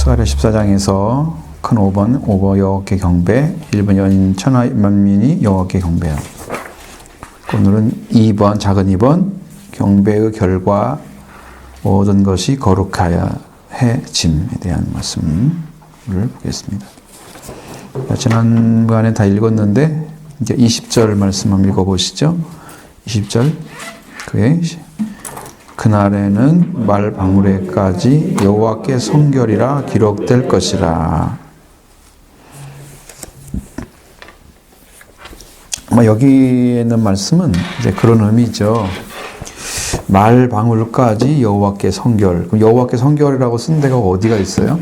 스가랴 14장에서 큰 5번 오버 여호와께 경배, 1번 연 천하 만민이 여호와께 경배하라. 오늘은 2번 작은 2번 경배의 결과 모든 것이 거룩하여 해짐에 대한 말씀을 보겠습니다. 지난번에 다 읽었는데 이제 20절 말씀 한번 읽어보시죠. 20절 그날에는 말 방울에까지 여호와께 성결이라 기록될 것이라. 여기 있는 말씀은 이제 그런 의미죠. 말 방울까지 여호와께 성결. 그럼 여호와께 성결이라고 쓴 데가 어디가 있어요?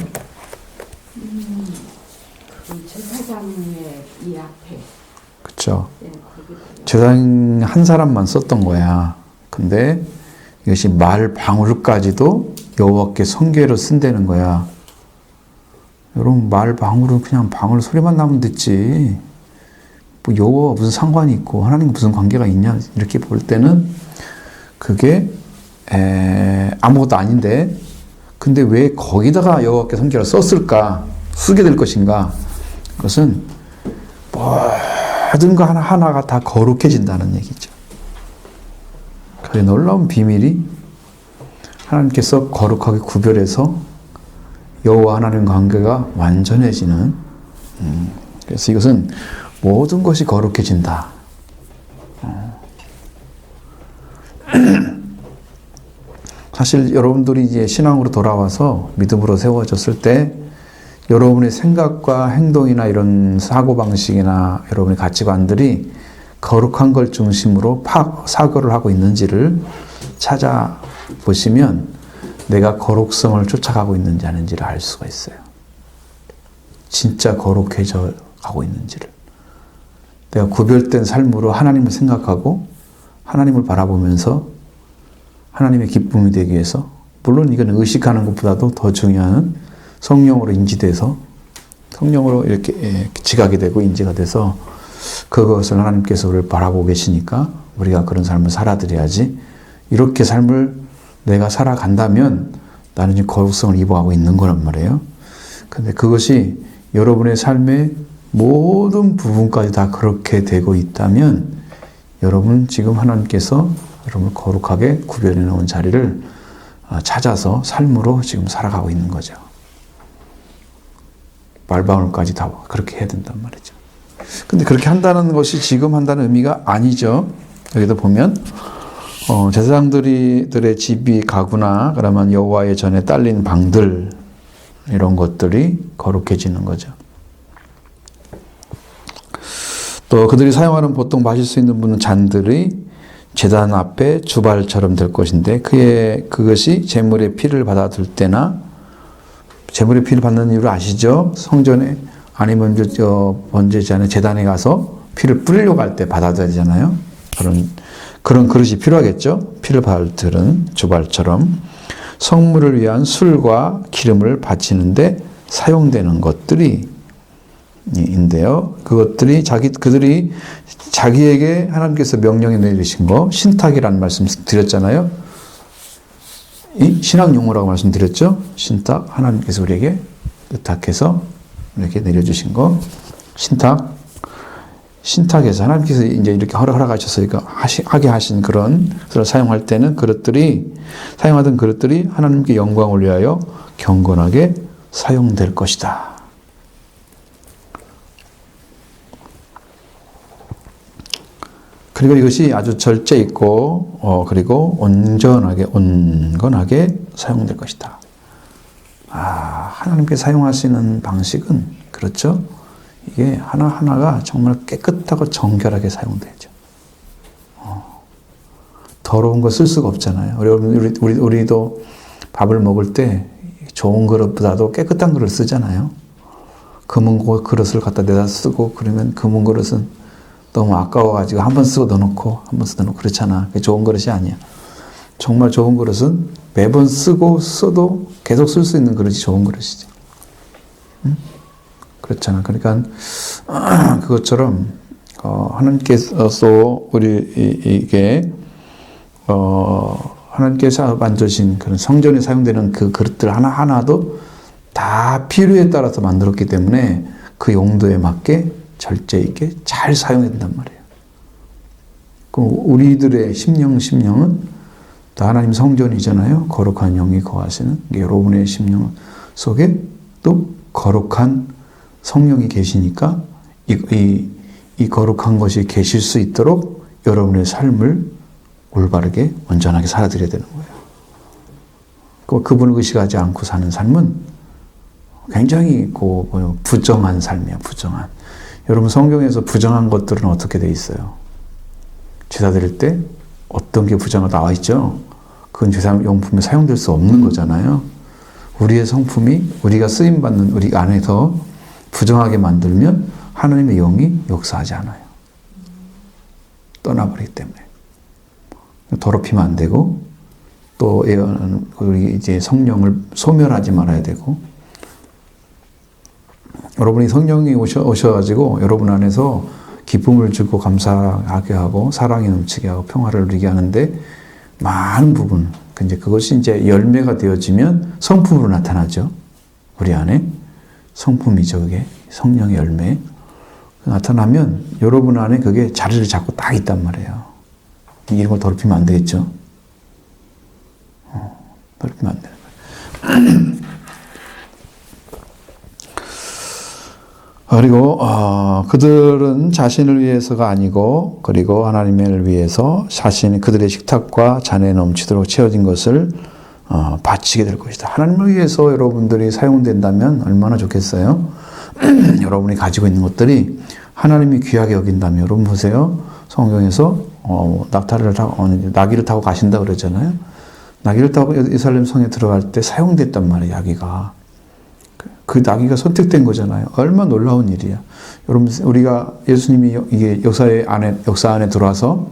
제사장의 이 앞에. 그렇죠. 제사장 한 사람만 썼던 거야. 근데 이것이 말 방울까지도 여호와께 성결로 쓴다는 거야. 여러분, 말 방울은 그냥 방울 소리만 나면 됐지. 뭐 여호와 무슨 상관이 있고 하나님과 무슨 관계가 있냐 이렇게 볼 때는 그게 아무것도 아닌데, 근데 왜 거기다가 여호와께 성결을 썼을까? 쓰게 될 것인가? 그것은 모든 거 하나하나가 다 거룩해진다는 얘기죠. 그 놀라운 비밀이 하나님께서 거룩하게 구별해서 여호와 하나님 관계가 완전해지는, 그래서 이것은 모든 것이 거룩해진다. 사실 여러분들이 이제 신앙으로 돌아와서 믿음으로 세워졌을 때 여러분의 생각과 행동이나 이런 사고방식이나 여러분의 가치관들이 거룩한 걸 중심으로 사고를 하고 있는지를 찾아보시면 내가 거룩성을 쫓아가고 있는지 아닌지를 알 수가 있어요. 진짜 거룩해져 가고 있는지를. 내가 구별된 삶으로 하나님을 생각하고 하나님을 바라보면서 하나님의 기쁨이 되기 위해서, 물론 이건 의식하는 것보다도 더 중요한 성령으로 인지돼서 성령으로 이렇게 지각이 되고 인지가 돼서 그것을 하나님께서 우리를 바라보고 계시니까 우리가 그런 삶을 살아드려야지. 이렇게 삶을 내가 살아간다면 나는 지금 거룩성을 입어가고 있는 거란 말이에요. 근데 그것이 여러분의 삶의 모든 부분까지 다 그렇게 되고 있다면 여러분 지금 하나님께서 여러분을 거룩하게 구별해 놓은 자리를 찾아서 삶으로 지금 살아가고 있는 거죠. 말방울까지 다 그렇게 해야 된단 말이죠. 근데 그렇게 한다는 것이 지금 한다는 의미가 아니죠. 여기도 보면 제사장들의 집이 가구나 그러면 여호와의 전에 딸린 방들 이런 것들이 거룩해지는 거죠. 또 그들이 사용하는 보통 마실 수 있는 분은 잔들이 제단 앞에 주발처럼 될 것인데 그것이 제물의 피를 받아들 때나, 제물의 피를 받는 이유를 아시죠? 성전에 아니면 번제지하는 제단에 가서 피를 뿌리려고 할 때 받아들여야 되잖아요. 그런 그릇이 필요하겠죠. 피를 받아들은 주발처럼 성물을 위한 술과 기름을 바치는데 사용되는 것들이 인데요. 그들이 자기에게 하나님께서 명령해 내리신 거, 신탁이라는 말씀 드렸잖아요. 이 신학 용어라고 말씀드렸죠. 신탁, 하나님께서 우리에게 의탁해서 이렇게 내려주신 거, 신탁에서 하나님께서 이제 이렇게 허락하셔서 하게 하신 그런 것을 사용할 때는 사용하던 그릇들이 하나님께 영광을 위하여 경건하게 사용될 것이다. 그리고 이것이 아주 절제 있고 그리고 온건하게 사용될 것이다. 하나님께 사용하시는 방식은 그렇죠. 이게 하나하나가 정말 깨끗하고 정결하게 사용되죠. 더러운 거 쓸 수가 없잖아요. 우리도 밥을 먹을 때 좋은 그릇보다도 깨끗한 그릇을 쓰잖아요. 금은 그릇을 갖다 내다 쓰고 그러면 금은 그릇은 너무 아까워가지고 한 번 쓰고 넣어놓고 한 번 쓰고 넣어놓고 그렇잖아. 그게 좋은 그릇이 아니야. 정말 좋은 그릇은 매번 쓰고 써도 계속 쓸 수 있는 그릇이 좋은 그릇이죠. 응? 그렇잖아. 그러니까 그것처럼 하나님께서 우리에게 하나님께서 만드신 그런 성전에 사용되는 그 그릇들 하나하나도 다 필요에 따라서 만들었기 때문에 그 용도에 맞게 절제 있게 잘 사용해야 된단 말이에요. 그럼 우리들의 심령은 또 하나님 성전이잖아요. 거룩한 영이 거하시는 여러분의 심령 속에 또 거룩한 성령이 계시니까 이 거룩한 것이 계실 수 있도록 여러분의 삶을 올바르게 온전하게 살아드려야 되는 거예요. 그분을 의식하지 않고 사는 삶은 굉장히 부정한 삶이에요. 부정한. 여러분 성경에서 부정한 것들은 어떻게 돼 있어요? 제사 드릴 때 어떤 게 부정하다 나와 있죠? 그건 제사 용품에 사용될 수 없는 거잖아요. 우리의 성품이 우리가 쓰임받는 우리 안에서 부정하게 만들면 하나님의 영이 역사하지 않아요. 떠나버리기 때문에. 더럽히면 안 되고, 또 우리 이제 성령을 소멸하지 말아야 되고, 여러분이 성령이 오셔가지고 여러분 안에서 기쁨을 주고 감사하게 하고 사랑이 넘치게 하고 평화를 누리게 하는데 많은 부분, 이제 그것이 이제 열매가 되어지면 성품으로 나타나죠. 우리 안에 성품이죠. 그게 성령의 열매 나타나면 여러분 안에 그게 자리를 잡고 딱 있단 말이에요. 이런 걸 더럽히면 안 되겠죠. 더럽히면 안 되는 거예요. 그리고 그들은 자신을 위해서가 아니고 그리고 하나님을 위해서 그들의 식탁과 잔에 넘치도록 채워진 것을 바치게 될 것이다. 하나님을 위해서 여러분들이 사용된다면 얼마나 좋겠어요? 여러분이 가지고 있는 것들이 하나님이 귀하게 여긴다면 여러분 보세요. 성경에서 나귀를 타고 가신다 그러잖아요. 나귀를 타고 예루살렘 성에 들어갈 때 사용됐단 말이에요. 나귀가. 그 나귀가 선택된 거잖아요. 얼마나 놀라운 일이야. 여러분, 우리가 예수님이 이게 역사 안에 들어와서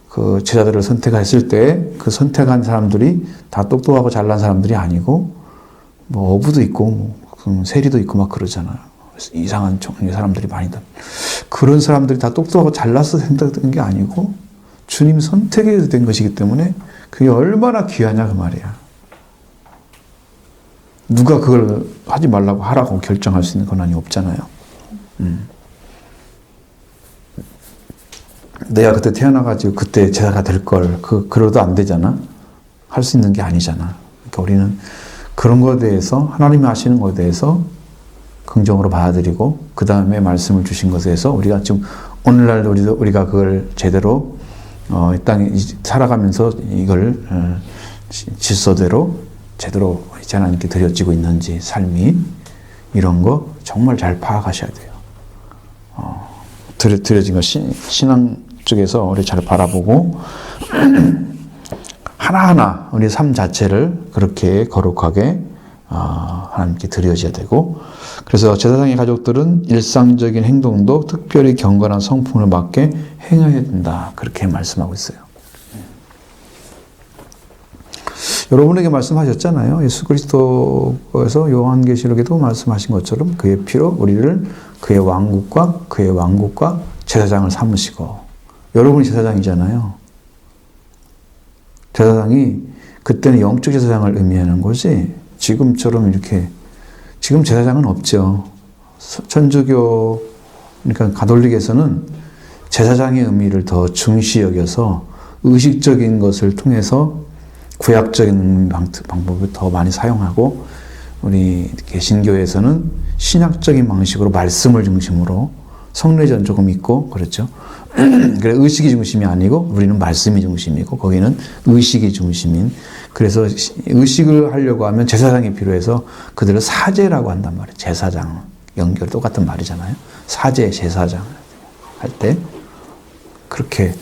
그 제자들을 선택했을 때 그 선택한 사람들이 다 똑똑하고 잘난 사람들이 아니고 뭐 어부도 있고 세리도 있고 막 그러잖아요. 이상한 종류의 사람들이 많이 다. 그런 사람들이 다 똑똑하고 잘나서 선택된 게 아니고 주님 선택해서 된 것이기 때문에 그게 얼마나 귀하냐 그 말이야. 누가 그걸 하지 말라고 하라고 결정할 수 있는 권한이 없잖아요. 내가 그때 태어나가지고 그때 제사가 될 걸, 그러도 안 되잖아. 할 수 있는 게 아니잖아. 그러니까 우리는 그런 것에 대해서, 하나님이 하시는 것에 대해서 긍정으로 받아들이고, 그 다음에 말씀을 주신 것에 대해서 우리가 지금, 오늘날 우리가 그걸 제대로, 이 땅에 살아가면서 이걸 질서대로 제대로 하나님께 드려지고 있는지, 삶이, 이런 거 정말 잘 파악하셔야 돼요. 드려진 거 신앙 쪽에서 우리 잘 바라보고 하나하나 우리 삶 자체를 그렇게 거룩하게 하나님께 드려져야 되고, 그래서 제사장의 가족들은 일상적인 행동도 특별히 경건한 성품을 맞게 행해야 된다. 그렇게 말씀하고 있어요. 여러분에게 말씀하셨잖아요. 예수 그리스도에서 요한계시록에도 말씀하신 것처럼 그의 피로 우리를 그의 왕국과 제사장을 삼으시고, 여러분이 제사장이잖아요. 제사장이 그때는 영적 제사장을 의미하는 거지, 지금처럼 이렇게, 지금 제사장은 없죠. 천주교, 그러니까 가톨릭에서는 제사장의 의미를 더 중시 여겨서 의식적인 것을 통해서 구약적인 방법을 더 많이 사용하고, 우리 개신교에서는 신약적인 방식으로 말씀을 중심으로 성례전 조금 있고 그렇죠. 그래 의식이 중심이 아니고 우리는 말씀이 중심이고 거기는 의식이 중심인, 그래서 의식을 하려고 하면 제사장이 필요해서 그들을 사제라고 한단 말이에요. 제사장 연결 똑같은 말이잖아요. 사제 제사장 할 때 그렇게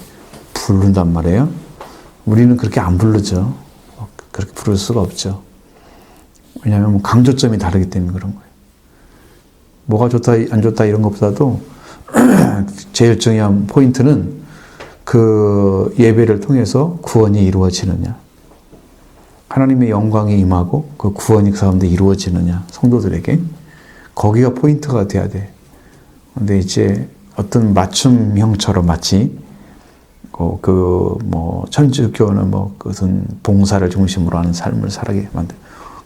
부른단 말이에요. 우리는 그렇게 안 부르죠. 그렇게 부를 수가 없죠. 왜냐하면 강조점이 다르기 때문에 그런 거예요. 뭐가 좋다 안 좋다 이런 것보다도 제일 중요한 포인트는 그 예배를 통해서 구원이 이루어지느냐, 하나님의 영광이 임하고 그 구원이 그 가운데 이루어지느냐, 성도들에게 거기가 포인트가 돼야 돼. 근데 이제 어떤 맞춤형처럼 마치 천주교는 무슨 봉사를 중심으로 하는 삶을 살게 만들.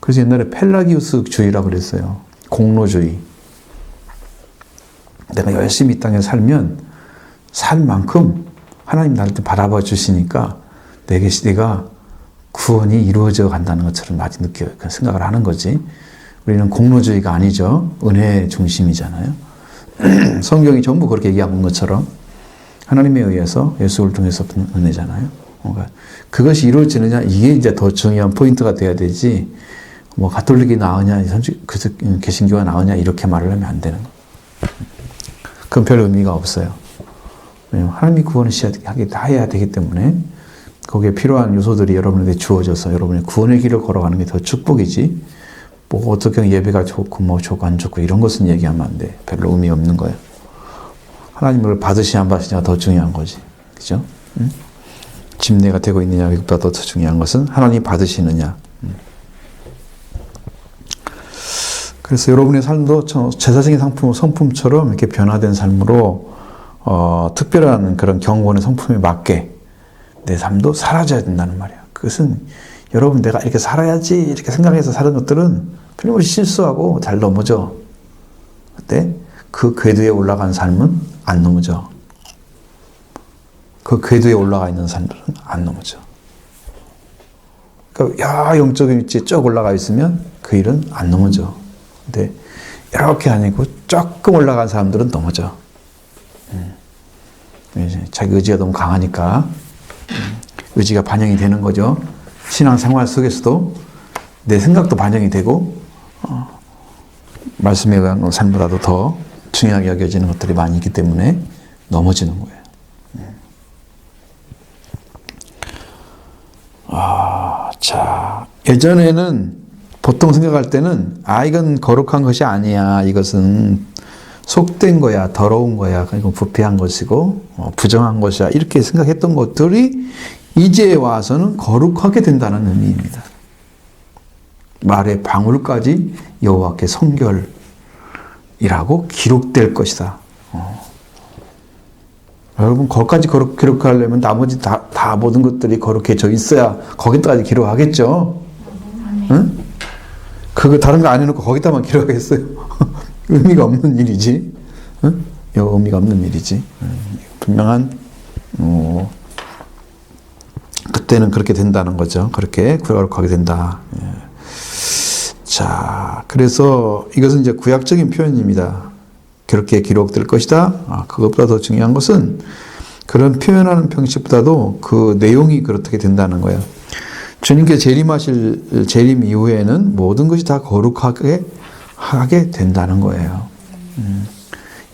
그래서 옛날에 펠라기우스주의라고 그랬어요. 공로주의. 내가 열심히 이 땅에 살면 살 만큼 하나님 나한테 바라봐 주시니까 내가 구원이 이루어져 간다는 것처럼 나도 생각을 하는 거지. 우리는 공로주의가 아니죠. 은혜 중심이잖아요. 성경이 전부 그렇게 얘기한 것처럼 하나님에 의해서 예수를 통해서 은혜잖아요. 그러니까 그것이 이루어지느냐 이게 이제 더 중요한 포인트가 돼야 되지. 뭐 가톨릭이 나으냐, 개신교가 나으냐 이렇게 말을 하면 안 되는 거. 그건 별 의미가 없어요. 왜냐하면 하나님이 구원을 다 해야 되기 때문에 거기에 필요한 요소들이 여러분에게 주어져서 여러분의 구원의 길을 걸어가는 게 더 축복이지. 뭐 어떻게 예배가 좋고 뭐 좋고 안 좋고 이런 것은 얘기하면 안 돼. 별로 의미 없는 거예요. 하나님을 받으시냐 안 받으시냐가 더 중요한 거지. 그죠? 응? 집례가 되고 있느냐 이것보다 더 중요한 것은 하나님 받으시느냐. 그래서 여러분의 삶도 제사적인 성품처럼 이렇게 변화된 삶으로 특별한 그런 경건의 성품에 맞게 내 삶도 살아져야 된다는 말이야. 그것은 여러분 내가 이렇게 살아야지 이렇게 생각해서 사는 것들은 틀림없이 실수하고 잘 넘어져. 그때 그 궤도에 올라간 삶은 안 넘어져. 그 궤도에 올라가 있는 삶들은 안 넘어져. 그러니까 영적인 위치에 쭉 올라가 있으면 그 일은 안 넘어져. 근데 이렇게 아니고 조금 올라간 사람들은 넘어져. 자기 의지가 너무 강하니까 의지가 반영이 되는 거죠. 신앙생활 속에서도 내 생각도 반영이 되고 말씀에 의한 삶보다도 더 중요하게 여겨지는 것들이 많이 있기 때문에 넘어지는 거예요. 자, 예전에는 보통 생각할 때는 이건 거룩한 것이 아니야. 이것은 속된 거야. 더러운 거야. 이건 부패한 것이고 부정한 것이야. 이렇게 생각했던 것들이 이제 와서는 거룩하게 된다는 의미입니다. 말의 방울까지 여호와께 성결이라고 기록될 것이다. 여러분 거기까지 기록하려면 나머지 다 모든 것들이 거룩해져 있어야 거기까지 기록하겠죠. 응? 그거 다른 거 안 해놓고 거기다만 기록하겠어요. 의미가 없는 일이지. 응? 의미가 없는 일이지. 분명한 그때는 그렇게 된다는 거죠. 그렇게 거룩하게 된다. 자, 그래서 이것은 이제 구약적인 표현입니다. 그렇게 기록될 것이다. 그것보다 더 중요한 것은 그런 표현하는 방식보다도 그 내용이 그렇게 된다는 거예요. 주님께 재림하실 재림 이후에는 모든 것이 다 거룩하게 하게 된다는 거예요.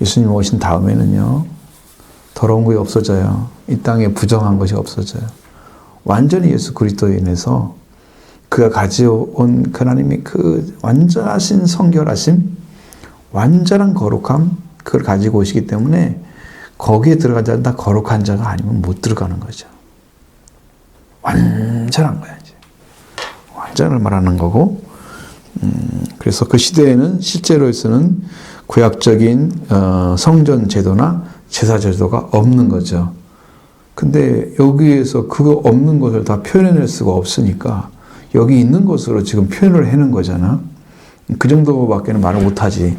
예수님 오신 다음에는요, 더러운 것이 없어져요. 이 땅에 부정한 것이 없어져요. 완전히 예수 그리스도에 인해서 그가 가져온 하나님의 그 완전하신 성결하심, 완전한 거룩함, 그걸 가지고 오시기 때문에 거기에 들어가지 않다 거룩한 자가 아니면 못 들어가는 거죠. 완전한 거야, 이제. 완전을 말하는 거고, 그래서 그 시대에는 실제로서는 구약적인 성전 제도나 제사 제도가 없는 거죠. 근데 여기에서 그거 없는 것을 다 표현해낼 수가 없으니까 여기 있는 것으로 지금 표현을 해놓은 거잖아. 그 정도밖에는 말을 못하지.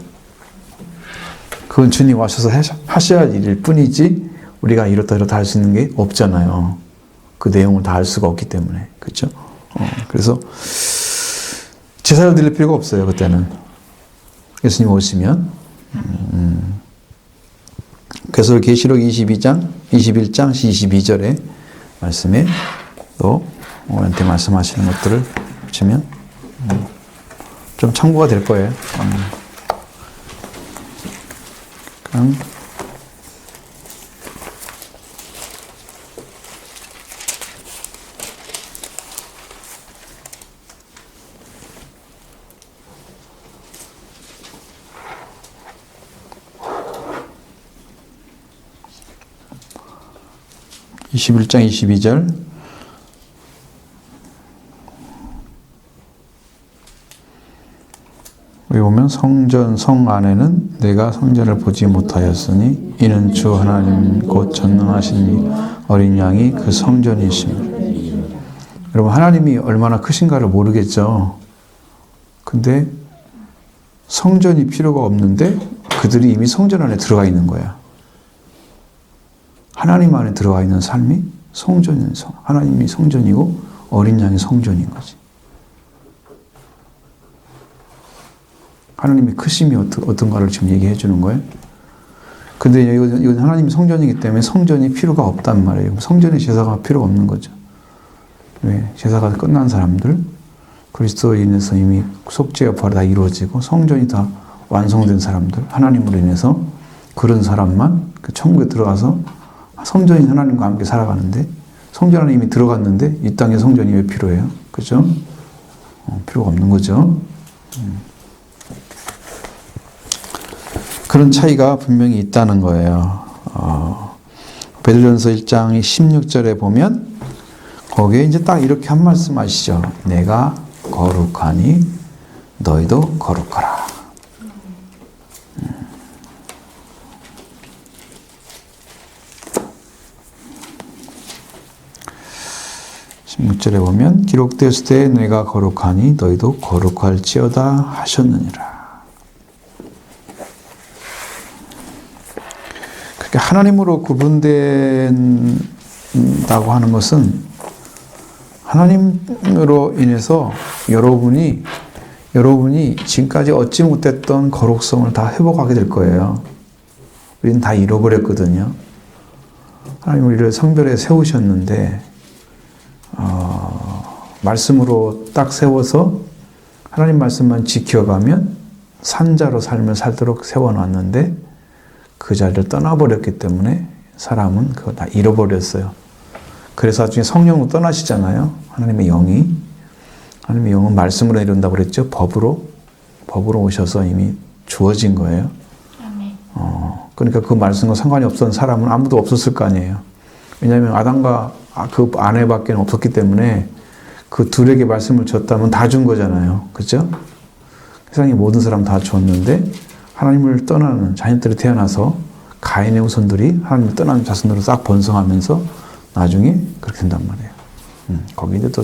그건 주님 와셔서 하셔야 할 일일 뿐이지 우리가 이렇다 할 수 있는 게 없잖아요. 그 내용을 다 알 수가 없기 때문에. 그렇죠? 그래서 제사를 드릴 필요가 없어요. 그때는. 예수님 오시면. 그래서 계시록 21장 22절의 말씀에 또 우리한테 말씀하시는 것들을 보시면 좀 참고가 될 거예요. 그냥 (21장 22절) 여기 보면 성 안에는 내가 성전을 보지 못하였으니 이는 주 하나님 곧 전능하신 어린 양이 그 성전이십니다. 여러분 하나님이 얼마나 크신가를 모르겠죠. 근데 성전이 필요가 없는데 그들이 이미 성전 안에 들어가 있는 거야. 하나님 안에 들어가 있는 삶이 하나님이 성전이고 어린 양이 성전인 거지. 하나님의 크심이 어떤가를 지금 얘기해 주는 거예요. 근데 이건 하나님이 성전이기 때문에 성전이 필요가 없단 말이에요. 성전의 제사가 필요가 없는 거죠. 왜? 제사가 끝난 사람들, 그리스도인에서 이미 속죄와 부활이 다 이루어지고 성전이 다 완성된 사람들, 하나님으로 인해서 그런 사람만 그 천국에 들어가서 성전인 하나님과 함께 살아가는데, 성전 안에 이미 들어갔는데 이 땅에 성전이 왜 필요해요? 그죠? 필요가 없는 거죠. 그런 차이가 분명히 있다는 거예요. 베드로전서 1장 16절에 보면 거기에 이제 딱 이렇게 한 말씀 하시죠. 내가 거룩하니 너희도 거룩하라. 16절에 보면 기록되었을 때 내가 거룩하니 너희도 거룩할지어다 하셨느니라. 그러니까 하나님으로 구분된다고 하는 것은 하나님으로 인해서 여러분이 지금까지 얻지 못했던 거룩성을 다 회복하게 될 거예요. 우리는 다 잃어버렸거든요. 하나님 우리를 성별에 세우셨는데 말씀으로 딱 세워서 하나님 말씀만 지켜가면 산자로 삶을 살도록 세워놨는데 그 자리를 떠나버렸기 때문에 사람은 그거 다 잃어버렸어요. 그래서 나중에 성령으로 떠나시잖아요. 하나님의 영은 말씀으로 이룬다고 그랬죠. 법으로 오셔서 이미 주어진 거예요. 그러니까 그 말씀과 상관이 없었던 사람은 아무도 없었을 거 아니에요. 왜냐하면 아담과 그 아내밖에 없었기 때문에 그 둘에게 말씀을 줬다면 다 준 거잖아요. 그렇죠? 세상의 모든 사람 다 줬는데 하나님을 떠나는 자녀들이 태어나서 가인의 후손들이 하나님을 떠나는 자손으로 싹 번성하면서 나중에 그렇게 된단 말이에요. 거기 이제 또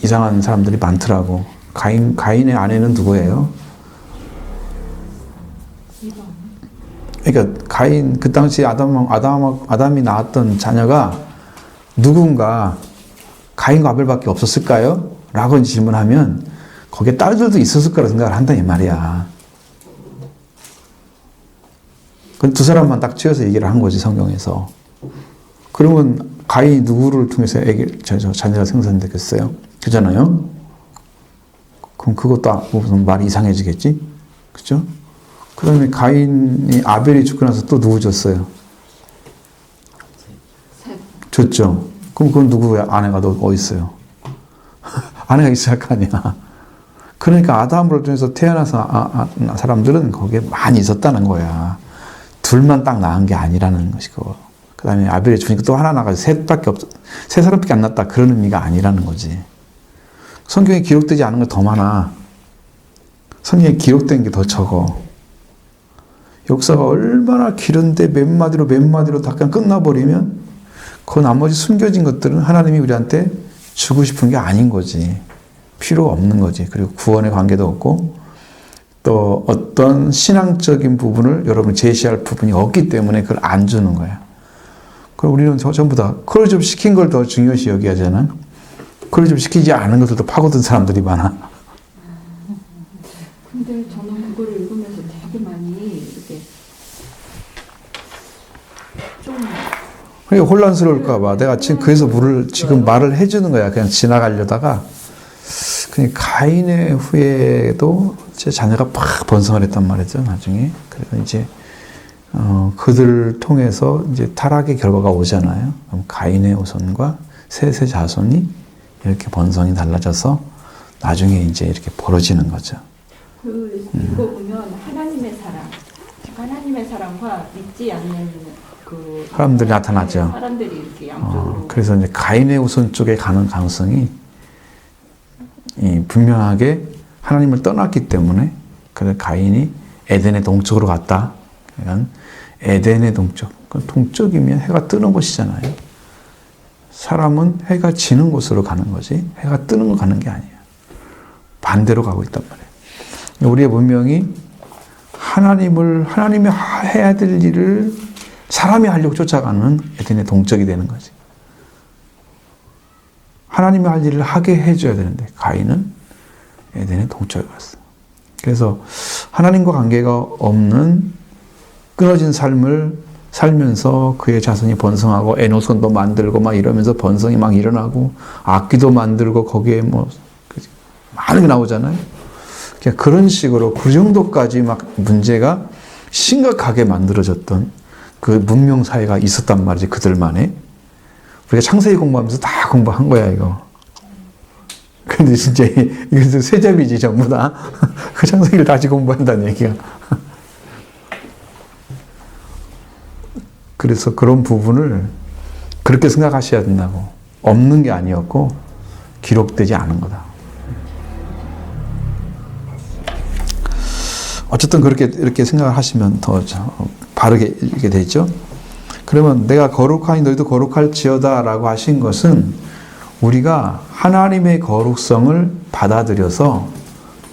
이상한 사람들이 많더라고. 가인의 아내는 누구예요? 그러니까 가인 그 당시 아담이 낳았던 자녀가 누군가 가인과 아벨밖에 없었을까요? 라고 질문하면 거기에 딸들도 있었을 거라 생각을 한다 이 말이야. 그 두 사람만 딱 쥐어서 얘기를 한 거지 성경에서. 그러면 가인이 누구를 통해서 자녀가 생산됐겠어요? 그잖아요. 그럼 그것도 무슨 말이 이상해지겠지, 그죠? 그다음에 가인이 아벨이 죽고 나서 또 누구 줬어요? 줬죠. 그럼 그건 누구야? 아내가 어디 있어요? 아내가 있을 거 아니야. 그러니까 아담으로 통해서 태어나서 사람들은 거기에 많이 있었다는 거야. 둘만 딱 낳은 게 아니라는 것이고, 그 다음에 아벨이 주니까 또 하나 나가서 세 사람밖에 안 낳았다. 그런 의미가 아니라는 거지. 성경에 기록되지 않은 게 더 많아. 성경에 기록된 게 더 적어. 역사가 얼마나 길은데 몇 마디로 다 그냥 끝나버리면 그 나머지 숨겨진 것들은 하나님이 우리한테 주고 싶은 게 아닌 거지. 필요가 없는 거지. 그리고 구원의 관계도 없고 또 어떤 신앙적인 부분을 여러분이 제시할 부분이 없기 때문에 그걸 안 주는 거야. 그럼 우리는 전부 다 그걸 좀 시킨 걸 더 중요시 여기하잖아. 그걸 좀 시키지 않은 것들도 파고든 사람들이 많아. 근데 저는 그걸 읽으면서 되게 많이 이렇게 좀 그러니까 혼란스러울까봐 내가 지금 그래서 지금 말을 해주는 거야. 그냥 지나가려다가. 그냥 가인의 후에도 제 자녀가 팍 번성을 했단 말이죠. 나중에. 그래서 이제 그들을 통해서 이제 타락의 결과가 오잖아요. 그럼 가인의 후손과 셋의 자손이 이렇게 번성이 달라져서 나중에 이제 이렇게 벌어지는 거죠. 읽어보면 하나님의 사랑과 믿지 않는 그 사람들이 나타나죠. 사람들이 이렇게 양쪽으로. 그래서 이제 가인의 후손 쪽에 가는 가능성이 분명하게 하나님을 떠났기 때문에 그래서 가인이 에덴의 동쪽으로 갔다. 그러니까 에덴의 동쪽. 동쪽이면 해가 뜨는 곳이잖아요. 사람은 해가 지는 곳으로 가는 거지 해가 뜨는 곳 가는 게 아니에요. 반대로 가고 있단 말이에요. 우리의 문명이 하나님이 해야 될 일을 사람이 하려고 쫓아가는 에덴의 동적이 되는 거지. 하나님이 할 일을 하게 해줘야 되는데 가인은 에덴의 동적에 갔어. 그래서 하나님과 관계가 없는 끊어진 삶을 살면서 그의 자손이 번성하고 에노선도 만들고 막 이러면서 번성이 막 일어나고 악기도 만들고 거기에 뭐 많은 게 나오잖아요. 그냥 그런 식으로 그 정도까지 막 문제가 심각하게 만들어졌던 그 문명 사회가 있었단 말이지, 그들만의. 우리가 창세기 공부하면서 다 공부한 거야, 이거. 근데 진짜 이것도 쇠잡이지, 전부 다. 그 창세기를 다시 공부한다는 얘기가. 그래서 그런 부분을 그렇게 생각하셔야 된다고. 없는 게 아니었고, 기록되지 않은 거다. 어쨌든 이렇게 생각을 하시면 더 바르게 읽게 되죠. 그러면 내가 거룩하니 너희도 거룩할지어다 라고 하신 것은 우리가 하나님의 거룩성을 받아들여서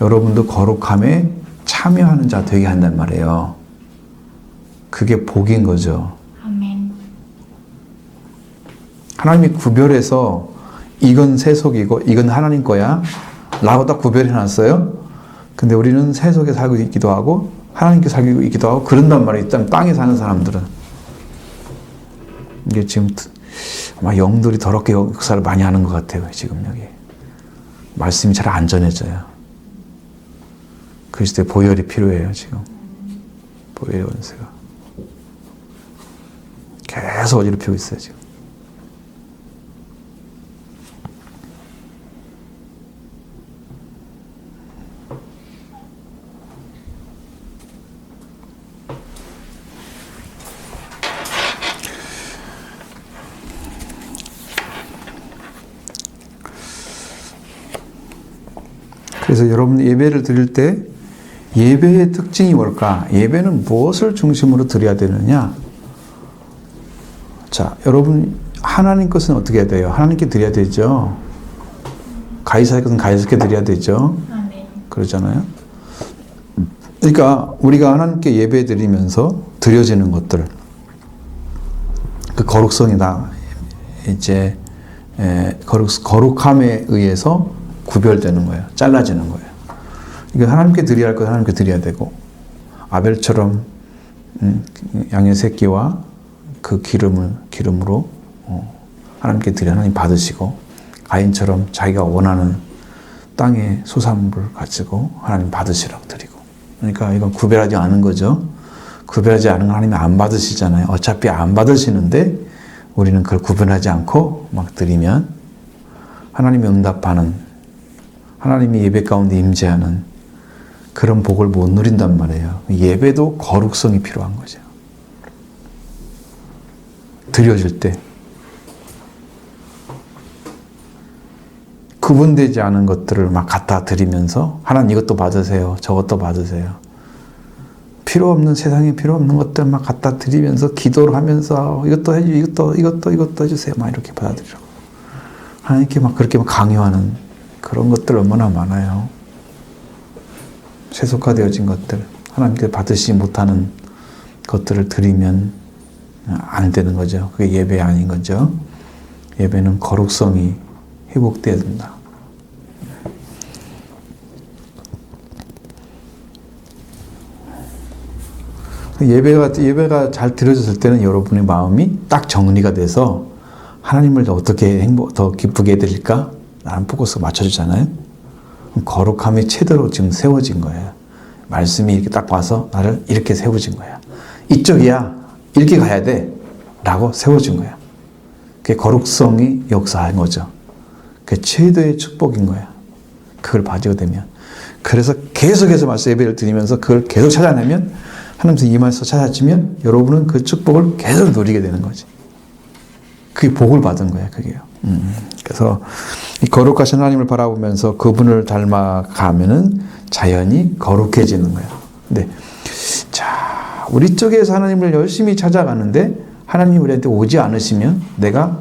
여러분도 거룩함에 참여하는 자 되게 한단 말이에요. 그게 복인 거죠. 아멘. 하나님이 구별해서 이건 세속이고 이건 하나님 거야 라고 딱 구별해 놨어요. 근데 우리는 세속에 살고 있기도 하고 하나님께 살고 있기도 하고 그런단 말이에요. 일단 땅에 사는 사람들은. 이게 지금 아마 영들이 더럽게 역사를 많이 하는 것 같아요. 지금 여기. 말씀이 잘 안 전해져요. 그리스도의 보혈이 필요해요. 지금. 보혈의 원세가. 계속 어지럽히고 있어요. 지금. 그래서 여러분 예배를 드릴 때 예배의 특징이 뭘까? 예배는 무엇을 중심으로 드려야 되느냐? 자, 여러분 하나님 것은 어떻게 해야 돼요? 하나님께 드려야 되죠. 가이사의 것은 가이사께 드려야 되죠. 아멘. 그러잖아요. 그러니까 우리가 하나님께 예배 드리면서 드려지는 것들, 그 거룩성이다. 이제 거룩함에 의해서 구별되는 거예요. 잘라지는 거예요. 이거 하나님께 드려야 할 것 하나님께 드려야 되고, 아벨처럼 양의 새끼와 그 기름으로 하나님께 드려 하나님 받으시고, 가인처럼 자기가 원하는 땅의 소산물을 가지고 하나님 받으시라고 드리고. 그러니까 이건 구별하지 않은 거죠. 구별하지 않은 거 하나님이 안 받으시잖아요. 어차피 안 받으시는데 우리는 그걸 구별하지 않고 막 드리면 하나님이 응답하는, 하나님이 예배 가운데 임재하는 그런 복을 못 누린단 말이에요. 예배도 거룩성이 필요한 거죠. 드려질 때 구분되지 않은 것들을 막 갖다 드리면서 하나님 이것도 받으세요, 저것도 받으세요. 필요 없는, 세상에 필요 없는 것들 막 갖다 드리면서 기도를 하면서 이것도 해주세요, 이것도 해주세요, 막 이렇게 받아들이라고. 하나님께 막 그렇게 막 강요하는 그런 것들 얼마나 많아요. 세속화되어진 것들, 하나님께 받으시지 못하는 것들을 드리면 안 되는 거죠. 그게 예배 아닌 거죠. 예배는 거룩성이 회복되어야 된다. 예배가 잘 드려졌을 때는 여러분의 마음이 딱 정리가 돼서 하나님을 어떻게 더 기쁘게 해드릴까? 라는 포커스 맞춰주잖아요. 거룩함이 최대로 지금 세워진 거예요. 말씀이 이렇게 딱 와서 나를 이렇게 세워진 거야. 이쪽이야. 이렇게 가야 돼. 라고 세워준 거야. 그게 거룩성이 역사한 거죠. 그게 최대의 축복인 거야. 그걸 가지고 되면. 그래서 계속해서 말씀 예배를 드리면서 그걸 계속 찾아내면, 하나님께서 이 말씀 찾아지면 여러분은 그 축복을 계속 누리게 되는 거지. 그게 복을 받은 거야, 그게요. 그래서 이 거룩하신 하나님을 바라보면서 그분을 닮아가면은 자연히 거룩해지는 거야. 근데 자, 우리 쪽에서 하나님을 열심히 찾아가는데 하나님이 우리한테 오지 않으시면 내가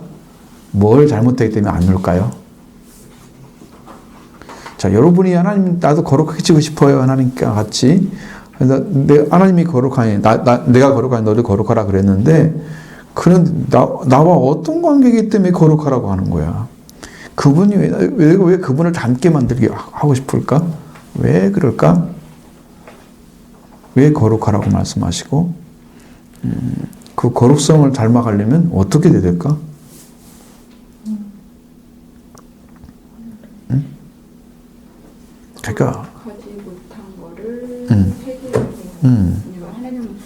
뭘 잘못했기 때문에 안 올까요? 자, 여러분이 하나님, 나도 거룩해지고 싶어요. 하나님과 같이. 그래서 하나님이 거룩하니, 내가 거룩하니 너도 거룩하라 그랬는데, 그는 나와 어떤 관계이기 때문에 거룩하라고 하는 거야. 그분이 왜 그분을 닮게 만들게 하고 싶을까? 왜 그럴까? 왜 거룩하라고 말씀하시고, 그 거룩성을 닮아가려면 어떻게 돼야 될까? 그러니까 하지 못한 거를 회개하고 그러니까 하나님은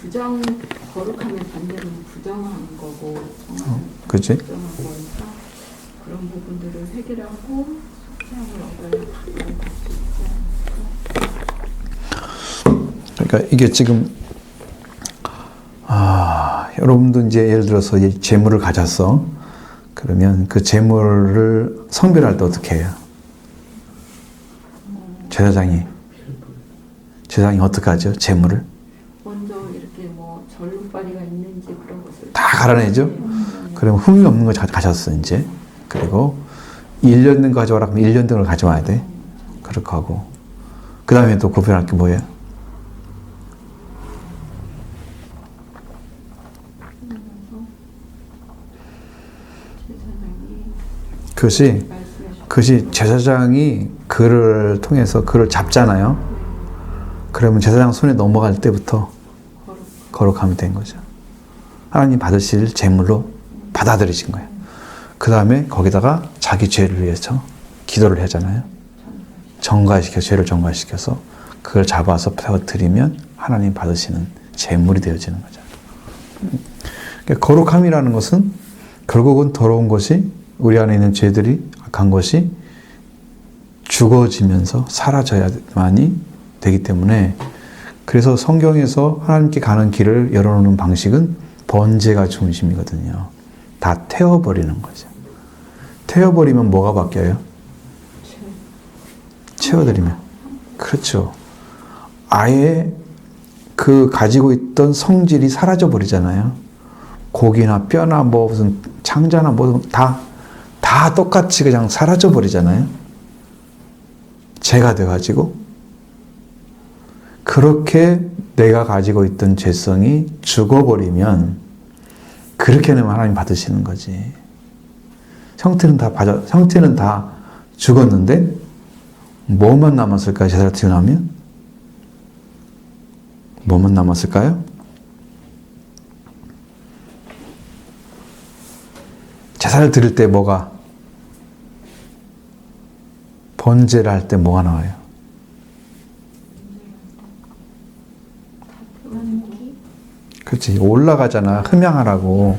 거룩하면 반대로 부정하는 거고 그치? 부정한 거니까 그런 부분들을 회개를 하고 속죄함을 얻어야 그러니까 이게 지금 여러분도 이제 예를 들어서 이 재물을 가졌어. 그러면 그 재물을 성별할 때 어떻게 해요? 제사장이 어떻게 하죠? 재물을 먼저 이렇게 뭐 전룩바리가 있는지 그런 것을 다 갈아내죠. 그러면 흠이 없는 거 가졌어 이제. 그리고 1년 된 거 가져와라 그러면 1년 된 걸 가져와야 돼. 그렇게 하고 그 다음에 또 구별할 게 뭐예요? 그것이 제사장이 그를 통해서 그를 잡잖아요. 그러면 제사장 손에 넘어갈 때부터 거룩하면 된 거죠. 하나님 받으실 제물로 받아들이신 거예요. 그 다음에 거기다가 자기 죄를 위해서 기도를 하잖아요. 죄를 정가시켜서 그걸 잡아서 드리면 하나님 받으시는 제물이 되어지는 거죠. 그러니까 거룩함이라는 것은 결국은 더러운 것이 우리 안에 있는 죄들이 악한 것이 죽어지면서 사라져야만이 되기 때문에 그래서 성경에서 하나님께 가는 길을 열어놓는 방식은 번제가 중심이거든요. 다 태워버리는 거죠. 태워버리면 뭐가 바뀌어요? 채워드리면. 그렇죠. 아예 그 가지고 있던 성질이 사라져 버리잖아요. 고기나 뼈나 뭐 무슨 창자나 뭐 다 똑같이 그냥 사라져 버리잖아요. 죄가 돼가지고. 그렇게 내가 가지고 있던 죄성이 죽어버리면 그렇게 하면 하나님 받으시는 거지. 형태는 다 죽었는데 뭐만 남았을까요? 제사를 드리고 나면? 뭐만 남았을까요? 제사를 드릴 때 뭐가? 번제를 할 때 뭐가 나와요? 그렇지. 올라가잖아. 흠양하라고.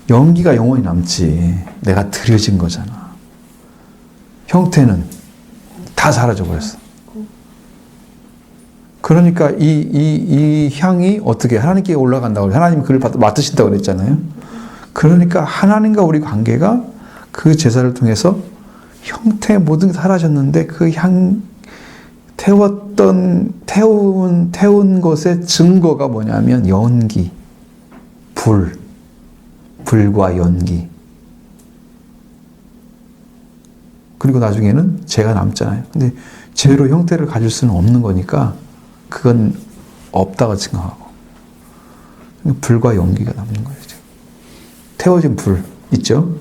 연기가 영원히 남지. 내가 드려진 거잖아. 형태는 다 사라져 버렸어. 그러니까 이 향이 어떻게 하나님께 올라간다고 하나님이 그를 맡으신다고 그랬잖아요. 그러니까 하나님과 우리 관계가 그 제사를 통해서 형태 모든 게 사라졌는데 그 태운 것의 증거가 뭐냐면 연기, 불과 연기. 그리고 나중에는 죄가 남잖아요. 근데 죄로 형태를 가질 수는 없는 거니까 그건 없다고 생각하고 불과 연기가 남는 거예요. 태워진 불 있죠?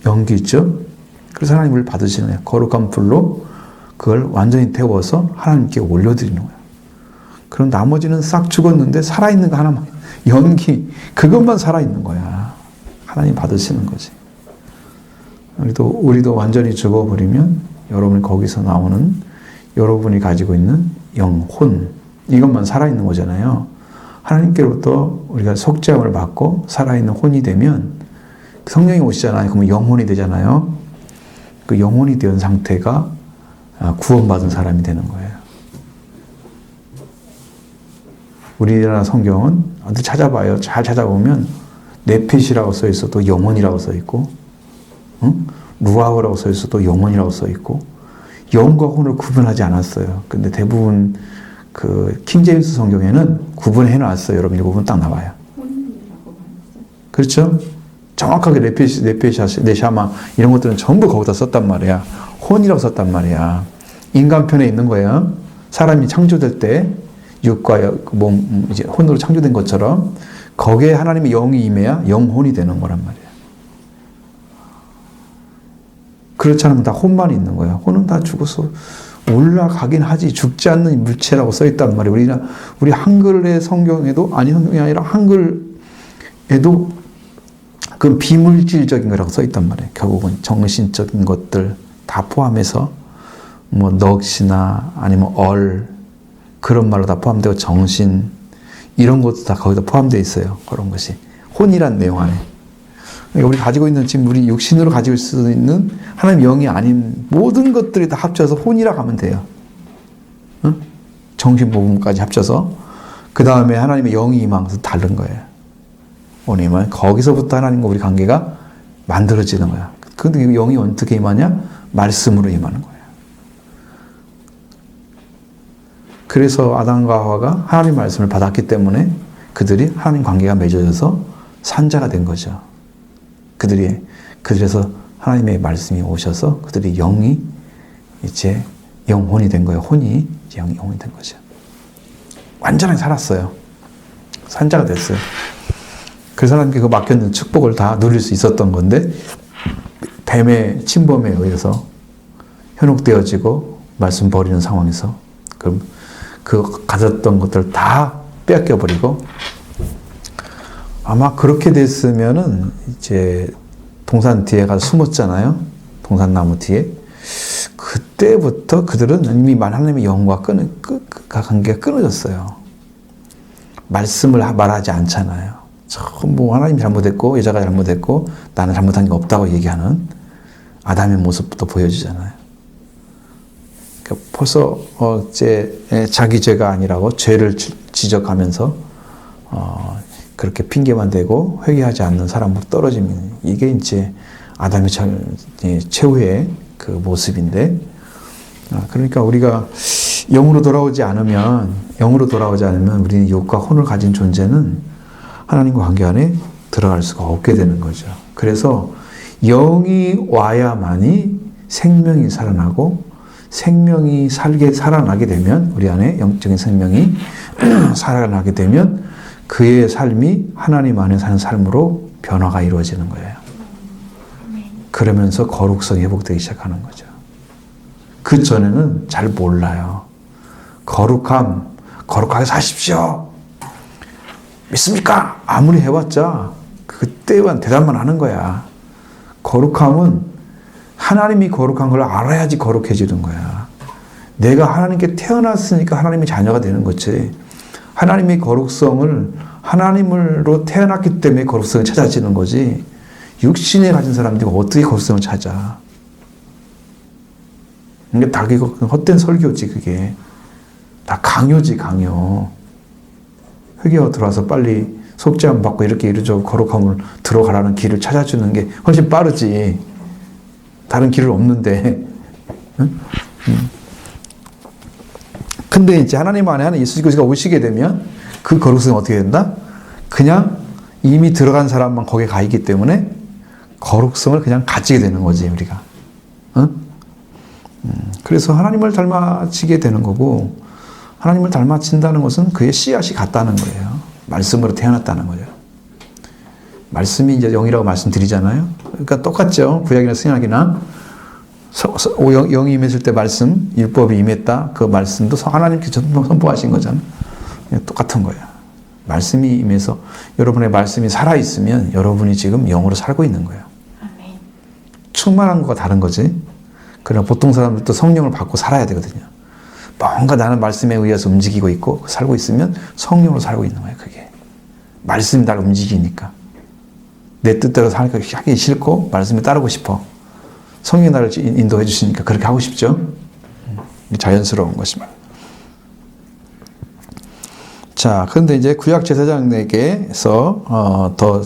연기 있죠? 그래서 하나님을 받으시는 거예요. 거룩한 불로 그걸 완전히 태워서 하나님께 올려드리는 거예요. 그럼 나머지는 싹 죽었는데 살아있는 거 하나만, 연기, 그것만 살아있는 거야. 하나님 받으시는 거지. 우리도 완전히 죽어버리면 여러분이 거기서 나오는 여러분이 가지고 있는 영혼, 이것만 살아있는 거잖아요. 하나님께로부터 우리가 속죄함을 받고 살아있는 혼이 되면 성령이 오시잖아요. 그러면 영혼이 되잖아요. 그 영혼이 된 상태가 구원받은 사람이 되는 거예요. 우리나라 성경은 어디 찾아봐요. 잘 찾아보면 네핏이라고 써 있어도 영혼이라고 써 있고, 루아우라고 써 있어도 영혼이라고 써 있고, 영과 혼을 구분하지 않았어요. 근데 대부분 그 킹제임스 성경에는 구분해 놨어요. 여러분 읽어보면 딱 나와요. 그렇죠? 정확하게 네샤마 이런 것들은 전부 거기다 썼단 말이야. 혼이라고 썼단 말이야. 인간편에 있는 거예요. 사람이 창조될 때 육과 몸, 이제 혼으로 창조된 것처럼 거기에 하나님의 영이 임해야 영혼이 되는 거란 말이에요. 그렇지 않으면 다 혼만 있는 거예요. 혼은 다 죽어서 올라가긴 하지 죽지 않는 물체라고 써 있단 말이에요. 우리 한글의 성경에도 성경이 아니라 한글에도 그 비물질적인 거라고 써 있단 말이에요. 결국은 정신적인 것들 다 포함해서 뭐 넋이나 아니면 그런 말로 다 포함되고 정신 이런 것도 다 거기다 포함되어 있어요. 그런 것이 혼이란 내용 안에. 그러니까 우리 가지고 있는 지금 우리 육신으로 가지고 있을 수 있는 하나님 영이 아닌 모든 것들이 다 합쳐서 혼이라고 하면 돼요. 응? 정신 부분까지 합쳐서 그 다음에 하나님의 영이 임하면서 다른 거예요. 오님은 거기서부터 하나님과 우리 관계가 만들어지는 거야. 근데 영이 어떻게 임하냐? 말씀으로 임하는 거예요. 그래서 아담과 하와가 하나님 말씀을 받았기 때문에 그들이 하나님 관계가 맺어져서 산자가 된 거죠. 그들에서 하나님의 말씀이 오셔서 그들이 영이 이제 영혼이 된 거예요. 혼이 이제 영혼이 된 거죠. 완전하게 살았어요. 산자가 됐어요. 그래서 하나님께 그 맡겨있는 축복을 다 누릴 수 있었던 건데 뱀의 침범에 의해서 현혹되어지고 말씀 버리는 상황에서 그럼 그 가졌던 것들을 다 빼앗겨버리고 아마 그렇게 됐으면은 이제 동산 뒤에 가서 숨었잖아요. 동산나무 뒤에. 그때부터 그들은 이미 하나님의 영과 관계가 끊어졌어요. 말씀을 말하지 않잖아요. 뭐 하나님이 잘못했고 여자가 잘못했고 나는 잘못한 게 없다고 얘기하는 아담의 모습부터 보여지잖아요. 그러니까 벌써 자기 죄가 아니라고 죄를 지적하면서 그렇게 핑계만 대고 회개하지 않는 사람으로 떨어지면 이게 이제 아담의 최후의 그 모습인데 그러니까 우리가 영으로 돌아오지 않으면 우리는 육과 혼을 가진 존재는 하나님과 관계 안에 들어갈 수가 없게 되는 거죠. 그래서 영이 와야만이 생명이 살아나고 생명이 살아나게 되면 우리 안에 영적인 생명이 살아나게 되면 그의 삶이 하나님 안에 사는 삶으로 변화가 이루어지는 거예요. 그러면서 거룩성이 회복되기 시작하는 거죠. 그 전에는 잘 몰라요. 거룩하게 사십시오. 믿습니까? 아무리 해봤자 그때만 대답만 하는 거야. 거룩함은 하나님이 거룩한 걸 알아야지 거룩해지는 거야. 내가 하나님께 태어났으니까 하나님의 자녀가 되는 거지. 하나님의 거룩성을 하나님으로 태어났기 때문에 거룩성이 찾아지는 거지. 육신에 가진 사람들이 어떻게 거룩성을 찾아? 이게 다 헛된 설교지 그게. 다 강요지 강요. 회개가 들어와서 빨리 속죄함 받고 이렇게 이러저러 거룩함을 들어가라는 길을 찾아주는 게 훨씬 빠르지. 다른 길은 없는데. 응? 근데 이제 하나님 안에 하는 예수 그리스도가 오시게 되면 그 거룩성이 어떻게 된다? 그냥 이미 들어간 사람만 거기에 가 있기 때문에 거룩성을 그냥 가지게 되는 거지 우리가. 응? 그래서 하나님을 닮아지게 되는 거고 하나님을 닮아진다는 것은 그의 씨앗이 같다는 거예요. 말씀으로 태어났다는 거죠. 말씀이 이제 영이라고 말씀드리잖아요. 그러니까 똑같죠. 구약이나 신약이나 영이 임했을 때 말씀, 율법이 임했다. 그 말씀도 하나님께서 선포하신 거잖아요. 똑같은 거예요. 말씀이 임해서 여러분의 말씀이 살아있으면 여러분이 지금 영으로 살고 있는 거예요. 아멘. 충만한 거가 다른 거지. 그러나 보통 사람들도 성령을 받고 살아야 되거든요. 뭔가 나는 말씀에 의해서 움직이고 있고 살고 있으면 성령으로 살고 있는 거예요. 그게. 말씀이 나를 움직이니까. 내 뜻대로 하기 싫고 말씀에 따르고 싶어. 성령이 나를 인도해 주시니까 그렇게 하고 싶죠. 자연스러운 것입니다. 자, 그런데 이제 구약 제사장에게서 더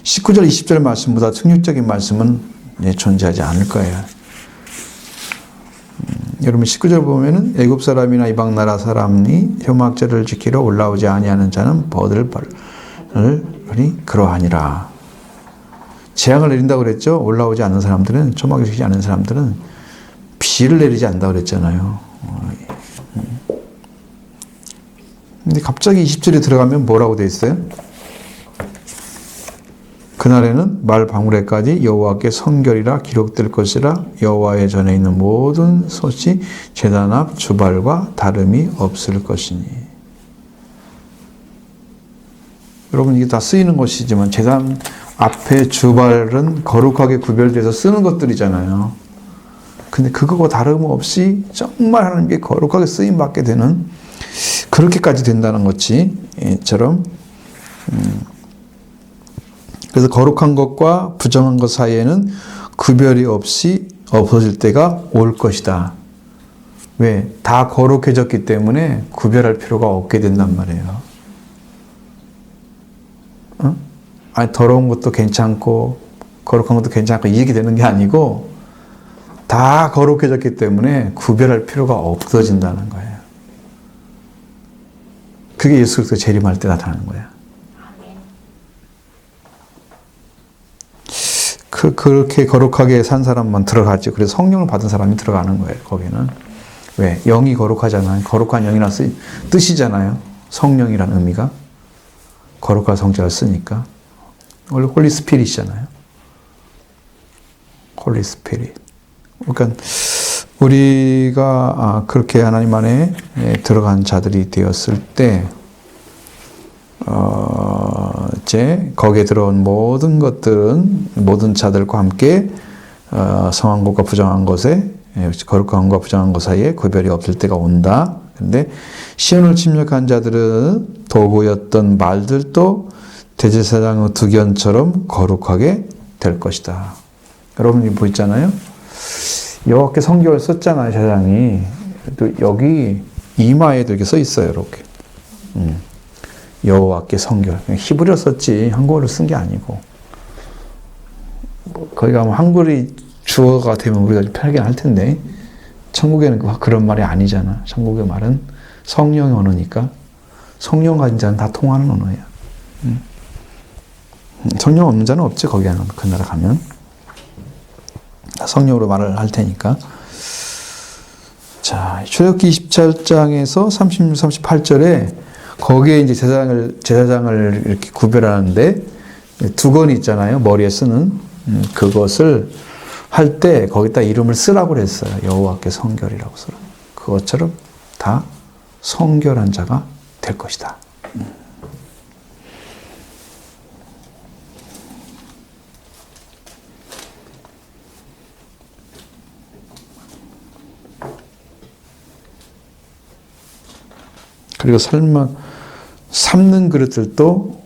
19절, 20절 말씀보다 충격적인 말씀은 존재하지 않을 거예요. 여러분 19절 보면은 애굽 사람이나 이방 나라 사람이 혐악절을 지키러 올라오지 아니하는 자는 벌을 그러하니라. 재앙을 내린다고 그랬죠. 올라오지 않는 사람들은, 초막을 지키지 않는 사람들은 비를 내리지 않는다 그랬잖아요. 근데 갑자기 20절에 들어가면 뭐라고 돼 있어요? 그날에는 말 방울에까지 여호와께 성결이라 기록될 것이라 여호와의 전에 있는 모든 솥이 제단 앞 주발과 다름이 없을 것이니. 여러분 이게 다 쓰이는 것이지만 제단 앞에 주발은 거룩하게 구별돼서 쓰는 것들이잖아요. 근데 그거와 다름없이 정말 하나님께 거룩하게 쓰임 받게 되는 그렇게까지 된다는 것처럼 그래서 거룩한 것과 부정한 것 사이에는 구별이 없이 없어질 때가 올 것이다. 왜? 다 거룩해졌기 때문에 구별할 필요가 없게 된단 말이에요. 아니 더러운 것도 괜찮고 거룩한 것도 괜찮고 이렇게 되는 게 아니고 다 거룩해졌기 때문에 구별할 필요가 없어진다는 거예요. 그게 예수 그리스도 재림할 때 나타나는 거예요. 그렇게 거룩하게 산 사람만 들어가죠. 그래서 성령을 받은 사람이 들어가는 거예요. 거기는 왜? 영이 거룩하잖아요. 거룩한 영이라는 뜻이잖아요. 성령이라는 의미가 거룩한 성자를 쓰니까 원래 홀리 스피릿이잖아요. 홀리 스피릿. 그러니까 우리가 그렇게 하나님 안에 들어간 자들이 되었을 때 이제 거기에 들어온 모든 것들은 모든 자들과 함께 성한 것과 부정한 것에 거룩한 것과 부정한 것 사이에 구별이 없을 때가 온다. 그런데 시온을 침략한 자들은 도구였던 말들도 대제사장의 두견처럼 거룩하게 될 것이다. 여러분이 보있잖아요. 여호와께 성경을 썼잖아요, 제사장이. 또 여기 이마에도 이렇게 써 있어요, 이렇게. 여호와께 성결. 히브리어 썼지 한국어로 쓴 게 아니고. 거기 가면 한글이 주어가 되면 우리가 편하게 할 텐데 천국에는 그런 말이 아니잖아. 천국의 말은 성령의 언어니까 성령 가진 자는 다 통하는 언어예요. 성령 없는 자는 없지. 거기 가면 그 나라 가면 성령으로 말을 할 테니까. 자, 출애굽기 27장에서 36, 38절에 거기에 이제 제사장을 이렇게 구별하는데 두건이 있잖아요. 머리에 쓰는 그것을 할 때 거기다 이름을 쓰라고 그랬어요. 여호와께 성결이라고 쓰라. 그것처럼 다 성결한 자가 될 것이다. 그리고 삶는 그릇들도